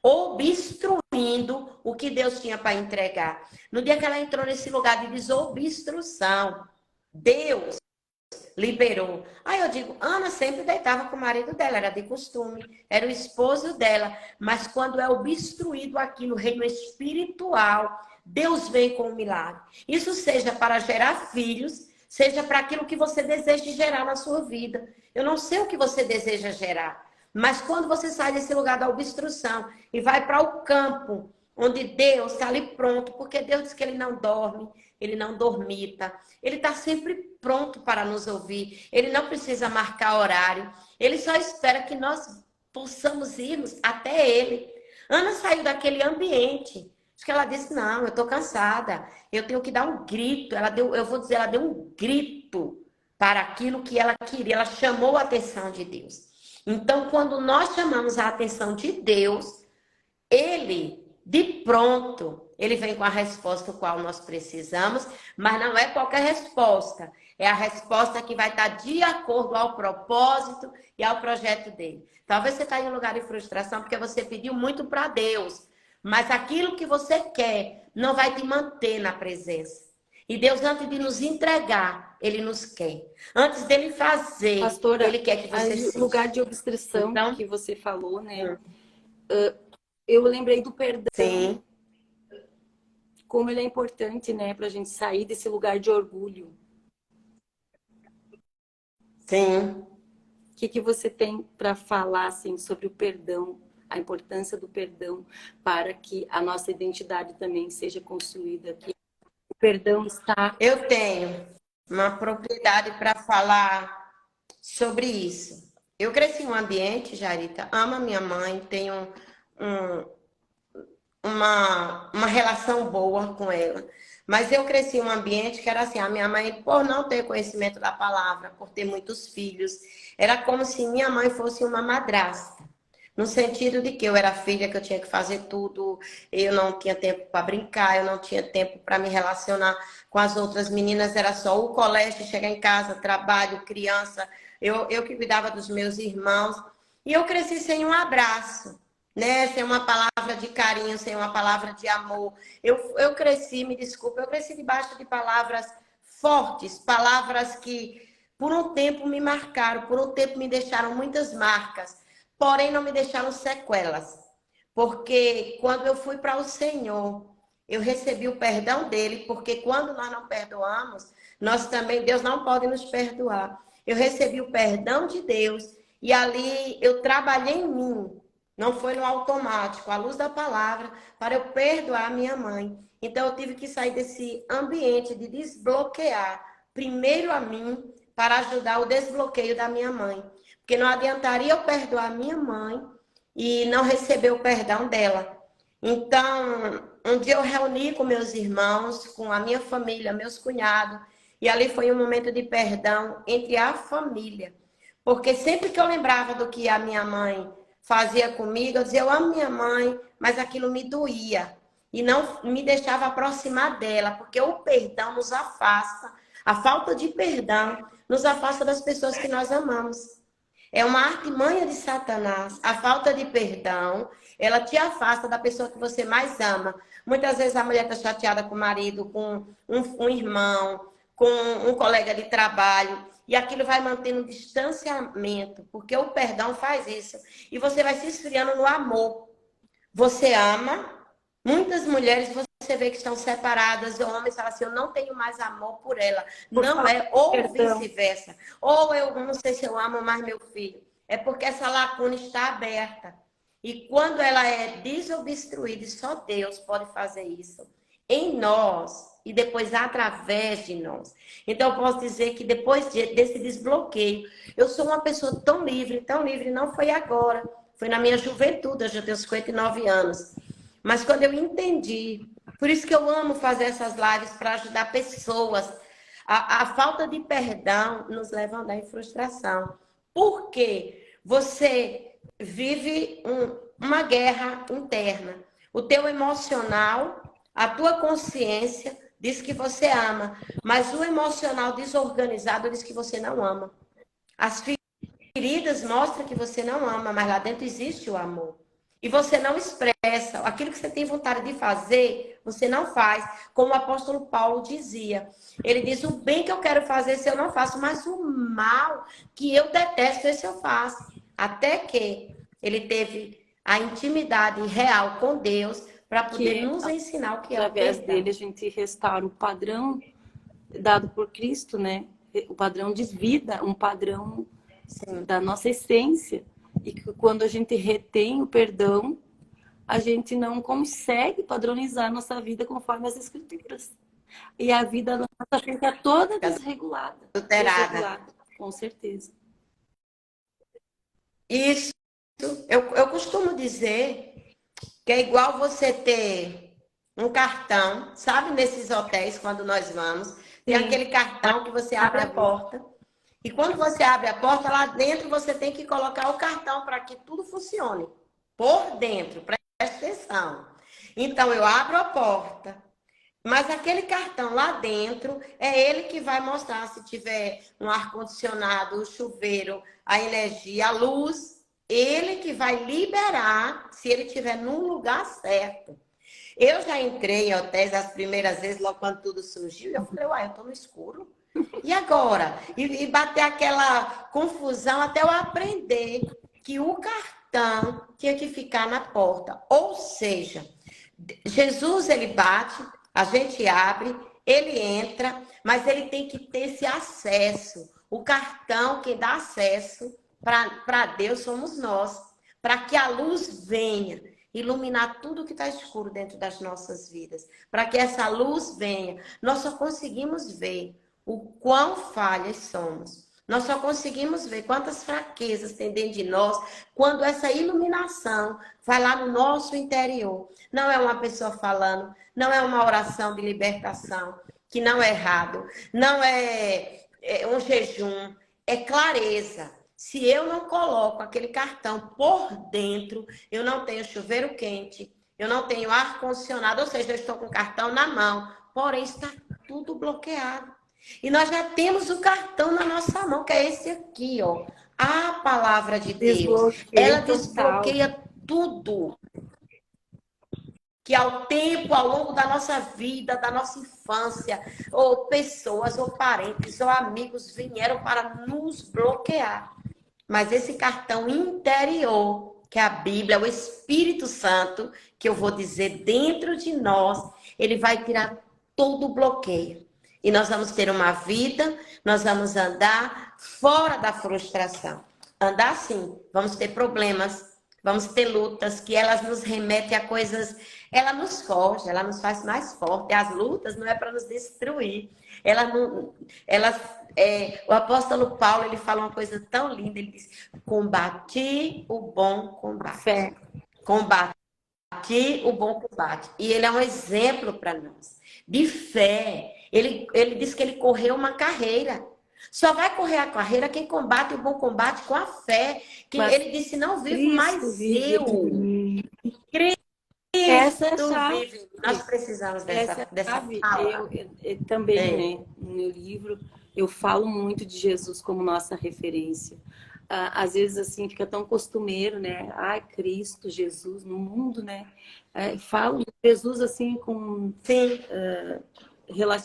obstruindo o que Deus tinha para entregar. No dia que ela entrou nesse lugar de desobstrução, Deus liberou. Aí eu digo, Ana sempre deitava com o marido dela, era de costume, era o esposo dela. Mas quando é obstruído aqui no reino espiritual, Deus vem com um milagre. Isso seja para gerar filhos, seja para aquilo que você deseja gerar na sua vida. Eu não sei o que você deseja gerar, mas quando você sai desse lugar da obstrução e vai para o campo, onde Deus está ali pronto, porque Deus diz que Ele não dorme, Ele não dormita. Ele está sempre pronto para nos ouvir. Ele não precisa marcar horário. Ele só espera que nós possamos irmos até Ele. Ana saiu daquele ambiente. Acho que ela disse, não, eu estou cansada. Eu tenho que dar um grito. Eu vou dizer, ela deu um grito para aquilo que ela queria. Ela chamou a atenção de Deus. Então, quando nós chamamos a atenção de Deus, Ele, de pronto, Ele vem com a resposta a qual nós precisamos, mas não é qualquer resposta. É a resposta que vai estar de acordo ao propósito e ao projeto dele. Talvez você está em um lugar de frustração porque você pediu muito para Deus, mas aquilo que você quer não vai te manter na presença. E Deus, antes de nos entregar, Ele nos quer. Antes dele fazer, Pastora, Ele quer que você seja. o lugar de obstrução Então, que você falou, né? Eu lembrei do perdão. Sim. Como ele é importante, né? Para a gente sair desse lugar de orgulho. Sim. O que você tem para falar assim, sobre o perdão, a importância do perdão para que a nossa identidade também seja construída aqui? O perdão está... Eu tenho uma propriedade para falar sobre isso. Eu cresci em um ambiente, Jarita, amo a minha mãe, tenho uma relação boa com ela. Mas eu cresci em um ambiente que era assim, a minha mãe, por não ter conhecimento da palavra, por ter muitos filhos, era como se minha mãe fosse uma madrasta. No sentido de que eu era filha, que eu tinha que fazer tudo, eu não tinha tempo para brincar, eu não tinha tempo para me relacionar com as outras meninas, era só o colégio, chegar em casa, trabalho, criança, eu que cuidava dos meus irmãos. E eu cresci sem um abraço. né? Sem uma palavra de carinho, sem uma palavra de amor. Eu cresci, me desculpa, eu cresci debaixo de palavras fortes, palavras que por um tempo me marcaram, por um tempo me deixaram muitas marcas, porém não me deixaram sequelas. Porque quando eu fui para o Senhor, eu recebi o perdão dele, porque quando nós não perdoamos, nós também, Deus não pode nos perdoar. Eu recebi o perdão de Deus e ali eu trabalhei em mim. Não foi no automático, à luz da palavra, para eu perdoar minha mãe. Então eu tive que sair desse ambiente de desbloquear primeiro a mim para ajudar o desbloqueio da minha mãe. Porque não adiantaria eu perdoar minha mãe e não receber o perdão dela. Então, um dia eu reuni com meus irmãos, com a minha família, meus cunhados, e ali foi um momento de perdão entre a família. Porque sempre que eu lembrava do que a minha mãe fazia comigo, eu dizia, eu amo minha mãe, mas aquilo me doía e não me deixava aproximar dela, porque o perdão nos afasta, a falta de perdão nos afasta das pessoas que nós amamos. É uma artimanha de Satanás. A falta de perdão, ela te afasta da pessoa que você mais ama. Muitas vezes a mulher está chateada com o marido, com um irmão, com um colega de trabalho. E aquilo vai mantendo um distanciamento, porque o perdão faz isso. E você vai se esfriando no amor. Você ama. Muitas mulheres você vê que estão separadas, ou homens falam assim, eu não tenho mais amor por ela. Por Não favor, é, ou perdão. vice-versa. Ou eu não sei se eu amo mais meu filho. É porque essa lacuna está aberta. E quando ela é desobstruída, e só Deus pode fazer isso em nós e depois através de nós. Então eu posso dizer que depois desse desbloqueio, eu sou uma pessoa tão livre, não foi agora. Foi na minha juventude, eu já tenho 59 anos. Mas quando eu entendi, por isso que eu amo fazer essas lives para ajudar pessoas. A falta de perdão nos leva a andar em frustração. Porque você vive uma guerra interna. O teu emocional, a tua consciência diz que você ama, mas o emocional desorganizado diz que você não ama. As feridas mostram que você não ama, mas lá dentro existe o amor. E você não expressa. Aquilo que você tem vontade de fazer, você não faz. Como o apóstolo Paulo dizia. Ele diz, o bem que eu quero fazer, se eu não faço, mas o mal que eu detesto, esse eu faço. Até que ele teve a intimidade real com Deus para poder nos ensinar o que é o através perdão. dele a gente restaura o padrão dado por Cristo, né? O padrão de vida, um padrão Sim. da nossa essência. E que quando a gente retém o perdão, a gente não consegue padronizar a nossa vida conforme as escrituras. E a vida nossa fica toda desregulada. Adulterada. Com certeza. Isso. Eu costumo dizer que é igual você ter um cartão, sabe, nesses hotéis, quando nós vamos, tem Sim. aquele cartão que você abre a porta. E quando você abre a porta, lá dentro você tem que colocar o cartão para que tudo funcione. Por dentro, presta atenção. Então, eu abro a porta, mas aquele cartão lá dentro é ele que vai mostrar se tiver um ar-condicionado, o chuveiro, a energia, a luz. Ele que vai liberar se ele estiver num lugar certo. Eu já entrei em hotéis as primeiras vezes, logo quando tudo surgiu, e eu falei, uai, eu tô no escuro. E agora? E bater aquela confusão até eu aprender que o cartão tinha que ficar na porta. Ou seja, Jesus, ele bate, a gente abre, ele entra, mas ele tem que ter esse acesso. O cartão que dá acesso para Deus somos nós, para que a luz venha iluminar tudo que está escuro dentro das nossas vidas. Para que essa luz venha, nós só conseguimos ver o quão falhas somos. Nós só conseguimos ver quantas fraquezas tem dentro de nós quando essa iluminação vai lá no nosso interior. Não é uma pessoa falando, não é uma oração de libertação, que não é errado, não é um jejum, é clareza. Se eu não coloco aquele cartão por dentro, eu não tenho chuveiro quente, eu não tenho ar-condicionado, ou seja, eu estou com o cartão na mão, porém está tudo bloqueado. E nós já temos o cartão na nossa mão, que é esse aqui, ó. A palavra de Deus. Ela desbloqueia tudo que ao tempo, ao longo da nossa vida, da nossa infância, ou pessoas, ou parentes, ou amigos vieram para nos bloquear. Mas esse cartão interior, que é a Bíblia, o Espírito Santo, que eu vou dizer dentro de nós, ele vai tirar todo o bloqueio. E nós vamos ter uma vida, nós vamos andar fora da frustração. Andar sim, vamos ter problemas, vamos ter lutas, que elas nos remetem a coisas, ela nos forja, ela nos faz mais forte. As lutas não é para nos destruir. O apóstolo Paulo, ele fala uma coisa tão linda, ele diz, combati o bom combate. Fé. Combati o bom combate. E ele é um exemplo para nós, de fé. Ele diz que ele correu uma carreira. Só vai correr a carreira quem combate o bom combate com a fé. Ele disse, não vivo mais eu. Essa é a chave. Vive. Nós precisamos dessa fala. Eu também, né, no meu livro, eu falo muito de Jesus como nossa referência. Às vezes, assim, fica tão costumeiro, né? Ai, Cristo, Jesus, no mundo, né? Falo de Jesus, assim, com... Sim.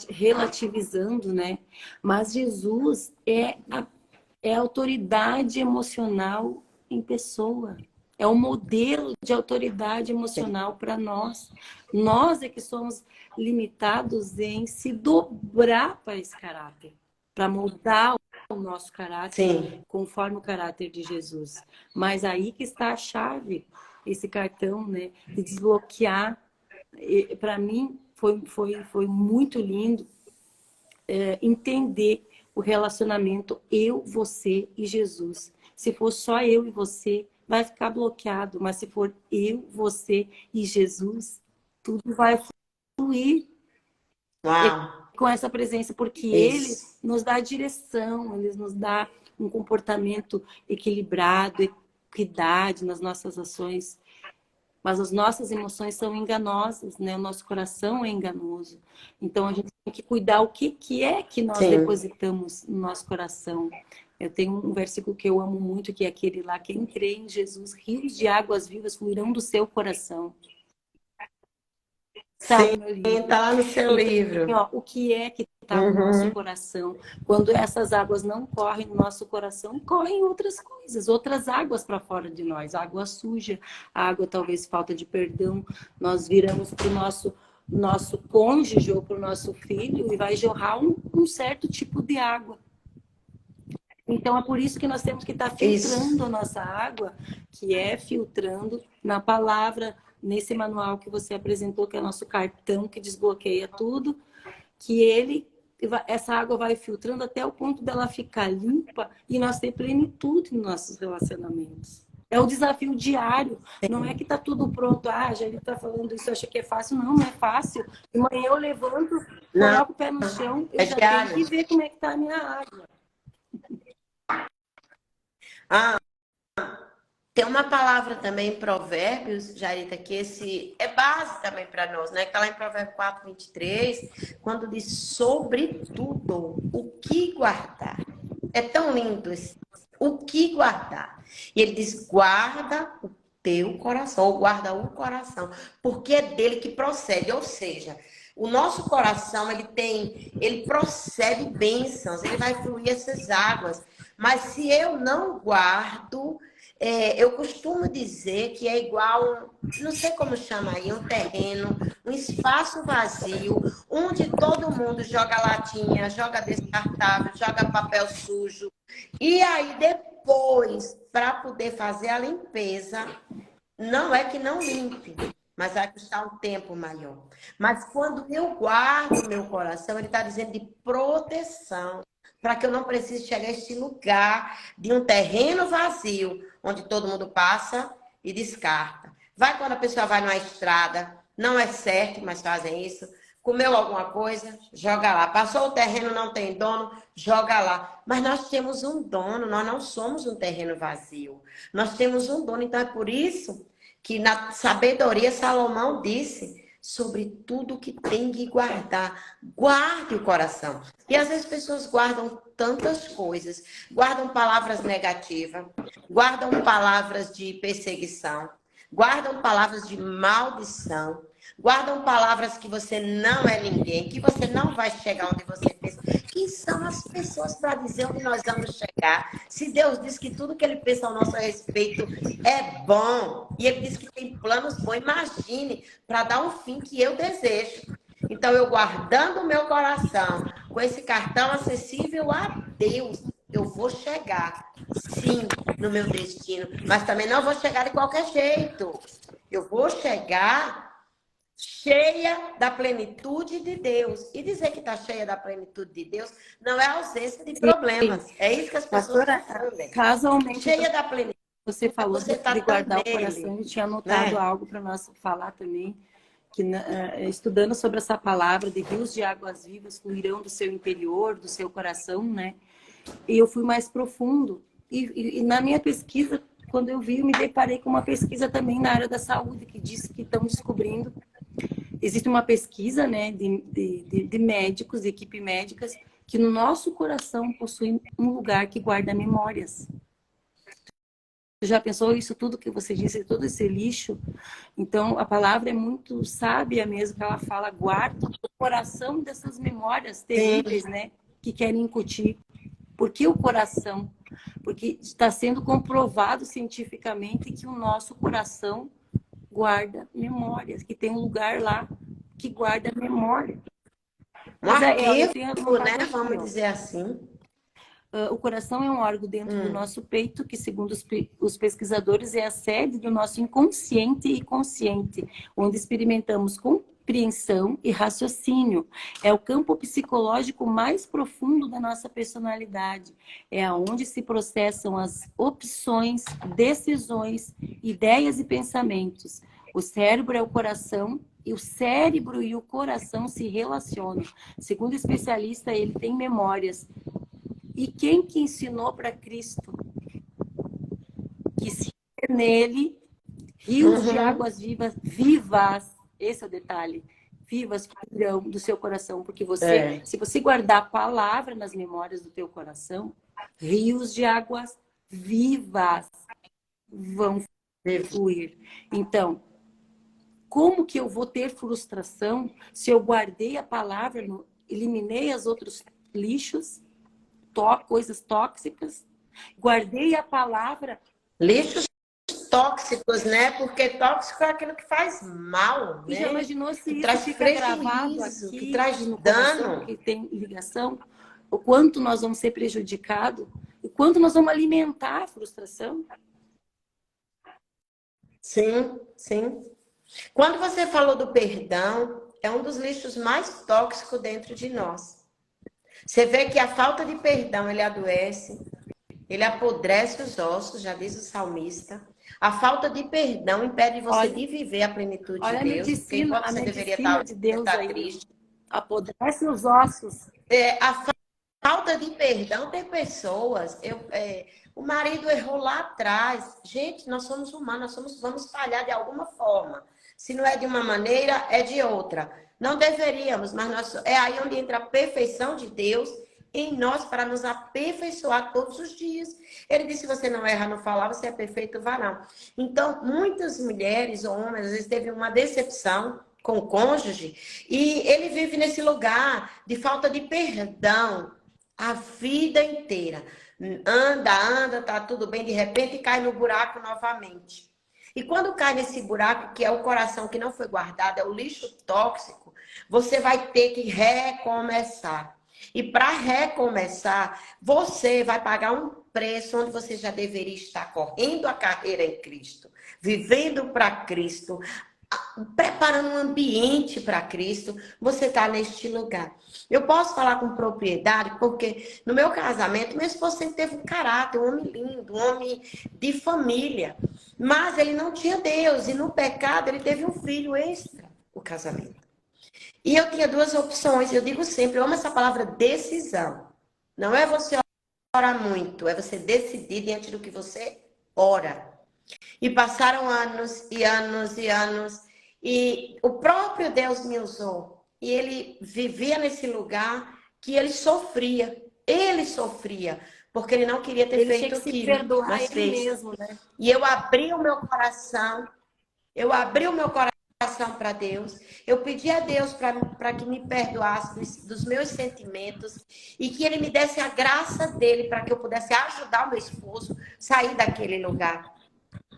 Relativizando, né? Mas Jesus é a autoridade emocional em pessoa. É um modelo de autoridade emocional para nós. Nós é que somos limitados em se dobrar para esse caráter, para moldar o nosso caráter. Sim. Conforme o caráter de Jesus. Mas aí que está a chave, esse cartão, né? De desbloquear. Para mim, foi muito lindo entender o relacionamento eu, você e Jesus. Se for só eu e você, vai ficar bloqueado. Mas se for eu, você e Jesus, tudo vai fluir com essa presença. Porque Ele nos dá direção, Ele nos dá um comportamento equilibrado, equidade nas nossas ações. Mas as nossas emoções são enganosas, né? O nosso coração é enganoso. Então, a gente tem que cuidar o que é que nós depositamos no nosso coração. Eu tenho um versículo que eu amo muito, que é aquele lá, quem crê em Jesus, rios de águas vivas fluirão do seu coração. Está lá no seu livro. Assim, ó, o que é que está no nosso coração? Quando essas águas não correm no nosso coração, correm outras coisas, outras águas para fora de nós. Água suja, água talvez falta de perdão. Nós viramos para o nosso cônjuge ou para o nosso filho e vai jorrar um certo tipo de água. Então, é por isso que nós temos que estar filtrando a nossa água, que é filtrando na palavra, nesse manual que você apresentou, que é o nosso cartão que desbloqueia tudo, que essa água vai filtrando até o ponto dela ficar limpa e nós ter plenitude nos nossos relacionamentos. É o desafio diário. Não é que está tudo pronto. Já ele está falando isso, acha que é fácil. Não, não é fácil. De manhã eu levanto, coloco o pé no chão, eu já tenho que ver como é que está a minha água. Tem uma palavra também em Provérbios, Jarita, que esse é base também para nós, né? Que está lá em Provérbios 4:23, quando diz sobretudo o que guardar. É tão lindo esse o que guardar. E ele diz, guarda o teu coração, ou guarda o coração, porque é dele que procede, ou seja, o nosso coração, ele procede bênçãos, ele vai fluir essas águas. Mas se eu não guardo, eu costumo dizer que é igual, não sei como chama aí, um terreno, um espaço vazio, onde todo mundo joga latinha, joga descartável, joga papel sujo. E aí depois, para poder fazer a limpeza, não é que não limpe, mas vai custar um tempo maior. Mas quando eu guardo meu coração, ele está dizendo de proteção, para que eu não precise chegar a este lugar de um terreno vazio, onde todo mundo passa e descarta. Vai quando a pessoa vai numa estrada, não é certo, mas fazem isso. Comeu alguma coisa, joga lá. Passou o terreno, não tem dono, joga lá. Mas nós temos um dono, nós não somos um terreno vazio. Nós temos um dono, então é por isso que na sabedoria Salomão disse sobre tudo que tem que guardar. Guarde o coração. E às vezes as pessoas guardam tantas coisas. Guardam palavras negativas. Guardam palavras de perseguição. guardam palavras de maldição, guardam palavras que você não é ninguém, que você não vai chegar onde você pensa. Quem são as pessoas para dizer onde nós vamos chegar? Se Deus diz que tudo que Ele pensa ao nosso respeito é bom, e Ele diz que tem planos bons, imagine, para dar um fim que eu desejo. Então, eu guardando o meu coração, com esse cartão acessível a Deus, eu vou chegar, sim, no meu destino, mas também não vou chegar de qualquer jeito. Eu vou chegar cheia da plenitude de Deus. E dizer que está cheia da plenitude de Deus não é ausência de problemas. É isso que as pessoas confundem. Casualmente, cheia da plenitude. Você falou você de guardar o coração. Eu tinha anotado algo para nós falar também. Que, estudando sobre essa palavra de rios de águas vivas fluirão do seu interior, do seu coração, né? E eu fui mais profundo. E na minha pesquisa, quando eu vi, eu me deparei com uma pesquisa também na área da saúde, que diz que estão descobrindo. Existe uma pesquisa, né, de médicos, de equipe médicas, que no nosso coração possui um lugar que guarda memórias. Você já pensou isso tudo que você disse, todo esse lixo? Então, a palavra é muito sábia mesmo, que ela fala, guarda o coração dessas memórias terríveis, né? Que querem incutir. Por que o coração? Porque está sendo comprovado cientificamente que o nosso coração guarda memórias, que tem um lugar lá que guarda memória. Um arquivo, né? Vamos dizer assim. O coração é um órgão dentro do nosso peito que, segundo os pesquisadores, é a sede do nosso inconsciente e consciente, onde experimentamos compreensão e raciocínio. É o campo psicológico mais profundo da nossa personalidade. É aonde se processam as opções, decisões, ideias e pensamentos. O cérebro é o coração e o cérebro e o coração se relacionam. Segundo o especialista, ele tem memórias. E quem que ensinou para Cristo que se nele rios de águas vivas, esse é o detalhe, vivas fluirão do seu coração, porque você, se você guardar a palavra nas memórias do teu coração, rios de águas vivas vão fluir. Então, como que eu vou ter frustração se eu guardei a palavra, eliminei os outros lixos, coisas tóxicas, guardei a palavra. Lixos tóxicos, né? Porque tóxico é aquilo que faz mal, e né? Já imaginou se que isso traz fica gravado aqui, que traz no dano, coração, que tem ligação? O quanto nós vamos ser prejudicados? O quanto nós vamos alimentar a frustração? Sim, sim. Quando você falou do perdão, é um dos lixos mais tóxicos dentro de nós. Você vê que a falta de perdão, ele adoece, ele apodrece os ossos, já diz o salmista. A falta de perdão impede você de viver a plenitude de Deus. Porque enquanto você deveria estar de Deus aí, triste. Apodrece os ossos. A falta de perdão, tem pessoas... o marido errou lá atrás. Gente, nós somos humanos, vamos falhar de alguma forma. Se não é de uma maneira, é de outra. Não deveríamos, mas é aí onde entra a perfeição de Deus em nós para nos aperfeiçoar todos os dias. Ele disse, se você não erra no falar, você é perfeito varão. Então, muitas mulheres ou homens, às vezes, teve uma decepção com o cônjuge e ele vive nesse lugar de falta de perdão a vida inteira. Anda, tá tudo bem, de repente cai no buraco novamente. E quando cai nesse buraco, que é o coração que não foi guardado, é o lixo tóxico, você vai ter que recomeçar. E para recomeçar, você vai pagar um preço onde você já deveria estar correndo a carreira em Cristo, vivendo para Cristo, preparando um ambiente para Cristo. Você está neste lugar. Eu posso falar com propriedade, porque no meu casamento, meu esposo sempre teve um caráter, um homem lindo, um homem de família. Mas ele não tinha Deus, e no pecado ele teve um filho extra, o casamento. E eu tinha duas opções, eu digo sempre, eu amo essa palavra decisão. Não é você orar muito, é você decidir diante do que você ora. E passaram anos e anos e anos, e o próprio Deus me usou. E ele vivia nesse lugar que ele sofria, porque ele não queria ter feito aquilo, mas fez. Mesmo, né? E eu abri o meu coração Eu abri o meu coração para Deus, eu pedi a Deus para que me perdoasse dos meus sentimentos e que Ele me desse a graça dele para que eu pudesse ajudar o meu esposo a sair daquele lugar.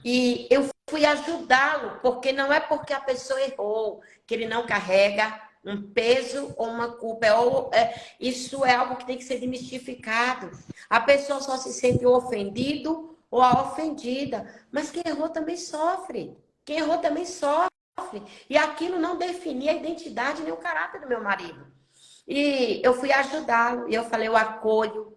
E eu fui ajudá-lo, porque não é porque a pessoa errou que ele não carrega um peso ou uma culpa. Isso é algo que tem que ser desmistificado. A pessoa só se sente o ofendido ou a ofendida, mas quem errou também sofre. Quem errou também sofre. E aquilo não definia a identidade nem o caráter do meu marido. E eu fui ajudá-lo, e eu falei, eu acolho.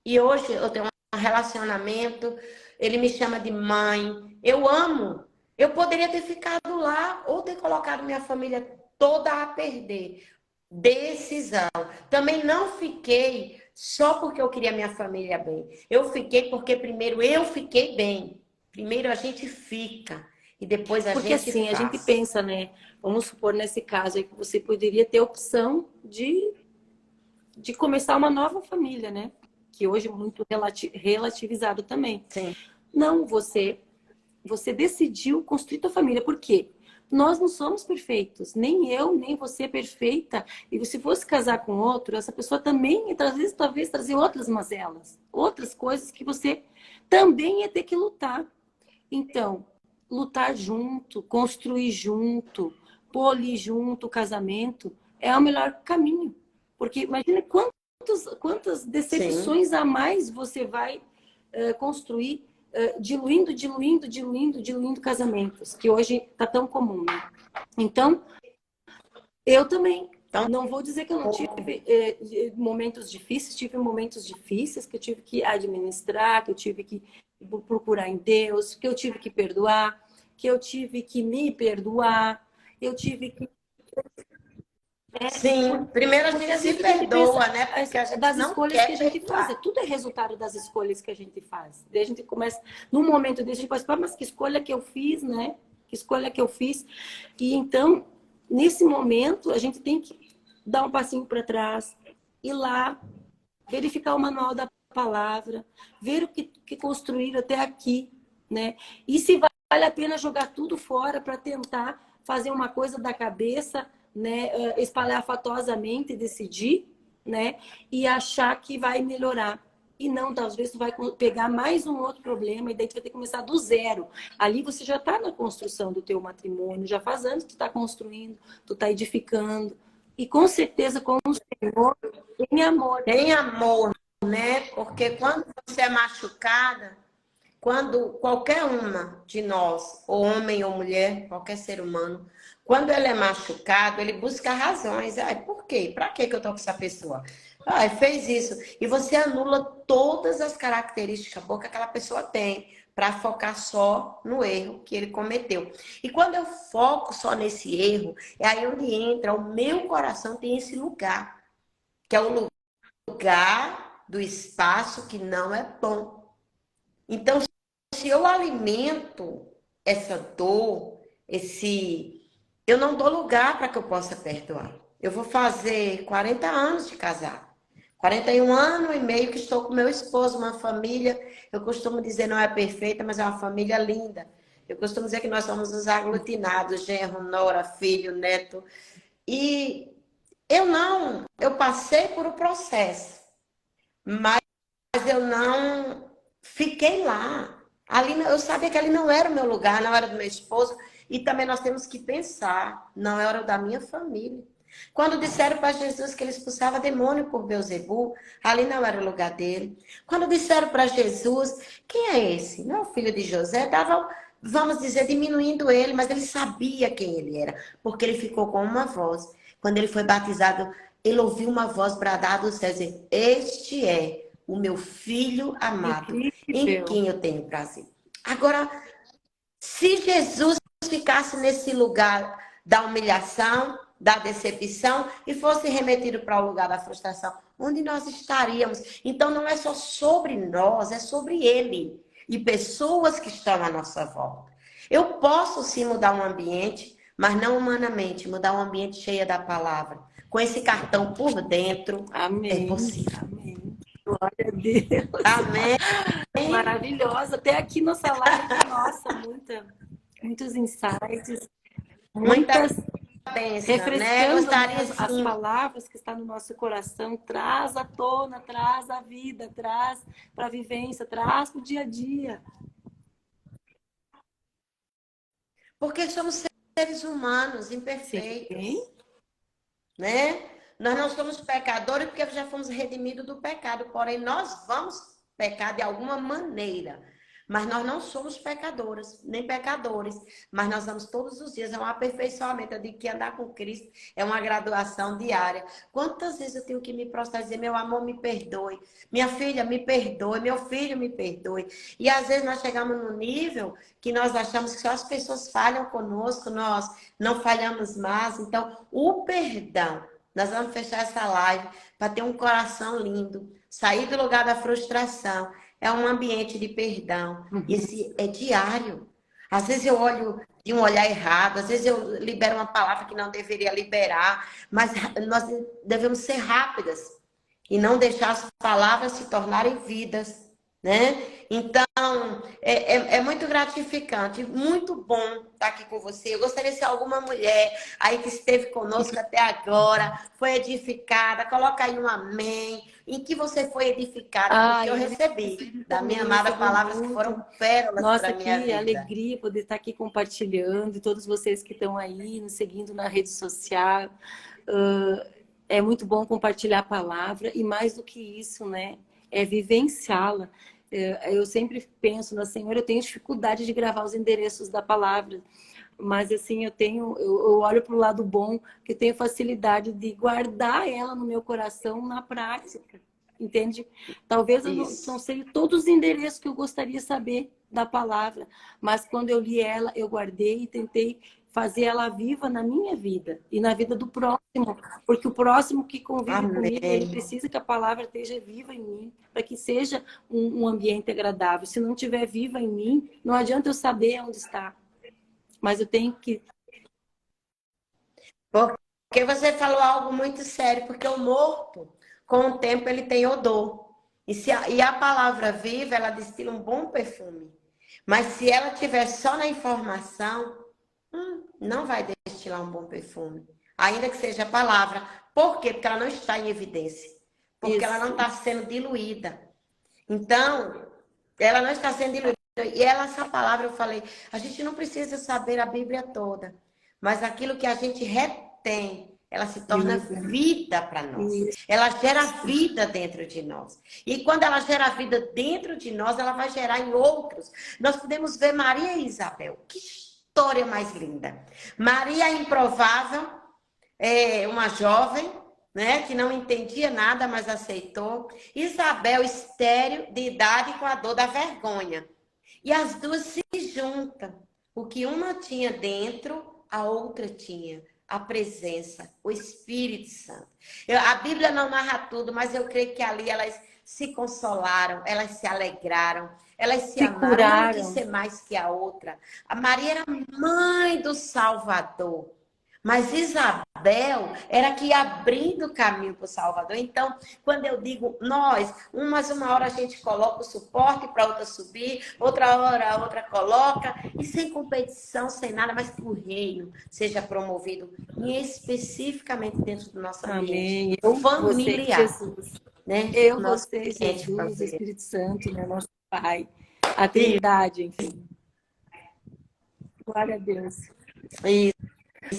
E hoje eu tenho um relacionamento, ele me chama de mãe, eu amo. Eu poderia ter ficado lá ou ter colocado minha família toda a perder. Decisão. Também não fiquei só porque eu queria minha família bem. Eu fiquei porque primeiro eu fiquei bem. Primeiro a gente fica e depois a Porque gente assim, a gente faz. pensa, né? Vamos supor nesse caso aí que você poderia ter a opção de começar uma nova família, né? Que hoje é muito relativizado também. Sim. Não, você decidiu construir tua família. Por quê? Nós não somos perfeitos. Nem eu, nem você é perfeita. E se fosse casar com outro, essa pessoa também, às vezes, talvez trazer outras mazelas. Outras coisas que você também ia ter que lutar. Então, lutar junto, construir junto, polir junto o casamento é o melhor caminho. Porque imagina quantas Sim. decepções a mais você vai construir diluindo casamentos, que hoje está tão comum, né? Então, eu também. Então, Não vou dizer que eu não tive momentos difíceis, tive momentos difíceis que eu tive que administrar, que eu tive que procurar em Deus, que eu tive que perdoar, que eu tive que me perdoar, eu tive que. sim, primeiro a Porque gente às se vezes a gente pensa perdoa, né? Porque a gente das não escolhas que a quer gente faz, perdoar. tudo é resultado das escolhas que a gente faz. Daí a gente começa, num momento desse, a gente pensa, mas que escolha que eu fiz, né? Que escolha que eu fiz. E então, nesse momento, a gente tem que dar um passinho para trás, ir lá, verificar o manual da palavra, ver o que construíram até aqui, né? E se vale a pena jogar tudo fora para tentar fazer uma coisa da cabeça, né? Espalhafatosamente decidir, né? E achar que vai melhorar. E não, às vezes tu vai pegar mais um outro problema e daí tu vai ter que começar do zero. Ali você já está na construção do teu matrimônio, já faz anos que tu está construindo, tu está edificando. E com certeza com o Senhor tem amor. Tem amor, né? Porque quando você é machucada, quando qualquer uma de nós, ou homem ou mulher, qualquer ser humano, quando ele é machucado, ele busca razões. Ai, por quê? Pra que eu tô com essa pessoa? Ai, fez isso. E você anula todas as características boas que aquela pessoa tem para focar só no erro que ele cometeu. E quando eu foco só nesse erro, é aí onde entra o meu coração tem esse lugar, que é o lugar do espaço que não é bom. Então, se eu alimento essa dor, eu não dou lugar para que eu possa perdoar. Eu vou fazer 40 anos de casado. 41 anos e meio que estou com meu esposo, uma família, eu costumo dizer não é perfeita, mas é uma família linda. Eu costumo dizer que nós somos os aglutinados, genro, nora, filho, neto. E eu passei por o processo, mas eu não fiquei lá. Ali, eu sabia que ali não era o meu lugar, não era do meu esposo. E também nós temos que pensar, não era o da minha família. Quando disseram para Jesus que ele expulsava demônio por Beelzebul, ali não era o lugar dele. Quando disseram para Jesus, quem é esse? Não é o filho de José? Davam, vamos dizer, diminuindo ele, mas ele sabia quem ele era, porque ele ficou com uma voz. Quando ele foi batizado, ele ouviu uma voz bradar do céu, dizer, este é o meu filho amado, em Incrível. quem eu tenho prazer. Agora, se Jesus ficasse nesse lugar da humilhação, da decepção e fosse remetido para o lugar da frustração, onde nós estaríamos? Então não é só sobre nós, é sobre ele e pessoas que estão à nossa volta. Eu posso sim mudar um ambiente, mas não humanamente, mudar um ambiente cheio da palavra. Com esse cartão por dentro, é Amém. possível. Amém. Glória a Deus. Amém. Maravilhosa. Até aqui nossa live, nossa, muita. muitos insights, Muita muitas bênção, né? refrescando Gostaria, as sim. palavras que estão no nosso coração, traz à tona, traz à vida, traz para a vivência, traz para o dia a dia. Porque somos seres humanos Sim. imperfeitos, né? Nós não somos pecadores porque já fomos redimidos do pecado, porém nós vamos pecar de alguma maneira. Mas nós não somos pecadoras, nem pecadores. Mas nós vamos todos os dias, é um aperfeiçoamento. Eu digo que andar com Cristo é uma graduação diária. Quantas vezes eu tenho que me prostrar e dizer, meu amor, me perdoe. Minha filha, me perdoe. Meu filho, me perdoe. E às vezes nós chegamos num nível que nós achamos que só as pessoas falham conosco, nós não falhamos mais. Então, o perdão. Nós vamos fechar essa live para ter um coração lindo, sair do lugar da frustração. É um ambiente de perdão. Esse é diário. Às vezes eu olho de um olhar errado, às vezes eu libero uma palavra que não deveria liberar, mas nós devemos ser rápidas e não deixar as palavras se tornarem vidas, né? Então, é muito gratificante, muito bom estar aqui com você. Eu gostaria se alguma mulher aí que esteve conosco até agora, foi edificada, coloca aí um amém. Em que você foi edificada, porque eu recebi da minha amada palavras que foram pérolas para Nossa, a minha que vida. alegria poder estar aqui compartilhando, e todos vocês que estão aí nos seguindo na rede social. É muito bom compartilhar a palavra e mais do que isso, né? É vivenciá-la. Eu sempre penso na Senhora, eu tenho dificuldade de gravar os endereços da palavra, mas assim, eu olho para o lado bom, que tenho facilidade de guardar ela no meu coração na prática, entende? Talvez eu não sei todos os endereços que eu gostaria de saber da palavra, mas quando eu li ela, eu guardei e tentei fazer ela viva na minha vida e na vida do próximo, porque o próximo que convive comigo, ele precisa que a palavra esteja viva em mim, para que seja um ambiente agradável. Se não estiver viva em mim, não adianta eu saber onde está, mas eu tenho que... Porque você falou algo muito sério, porque o morto, com o tempo, ele tem odor. E a palavra viva, ela destila um bom perfume. Mas se ela tiver só na informação, não vai destilar um bom perfume. Ainda que seja a palavra. Por quê? Porque ela não está em evidência. Porque ela não está sendo diluída. Então, ela não está sendo diluída. E essa palavra, eu falei, a gente não precisa saber a Bíblia toda. Mas aquilo que a gente retém, ela se torna vida para nós. Ela gera vida dentro de nós. E quando ela gera vida dentro de nós, ela vai gerar em outros. Nós podemos ver Maria e Isabel. Que história mais linda. Maria improvável, uma jovem, né, que não entendia nada, mas aceitou. Isabel estéril, de idade, com a dor da vergonha. E as duas se juntam. O que uma tinha dentro, a outra tinha. A presença, o Espírito Santo. A Bíblia não narra tudo, mas eu creio que ali elas se consolaram, elas se alegraram, elas se amaram. Uma não quis ser mais que a outra. A Maria era mãe do Salvador. Mas Isabel era que ia abrindo o caminho para o Salvador. Então, quando eu digo nós, uma hora a gente coloca o suporte para outra subir, outra hora a outra coloca, e sem competição, sem nada, mas que o reino seja promovido especificamente dentro do nosso ambiente familiar. Jesus. Né? Eu, você, Jesus, o Espírito Santo, né? Nosso Pai, a Trindade, enfim. Glória a Deus. Isso.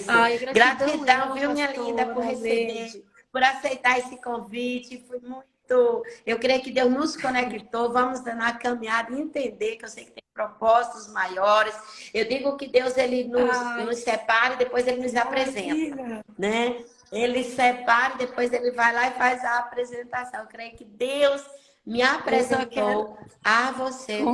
Ai, gratidão, viu, minha linda, por receber, por aceitar esse convite. Foi muito. Eu creio que Deus nos conectou. Vamos na caminhada e entender que eu sei que tem propósitos maiores. Eu digo que Deus ele nos separa e depois ele nos apresenta, né? Ele separa e depois ele vai lá e faz a apresentação. Eu creio que Deus me apresentou a você.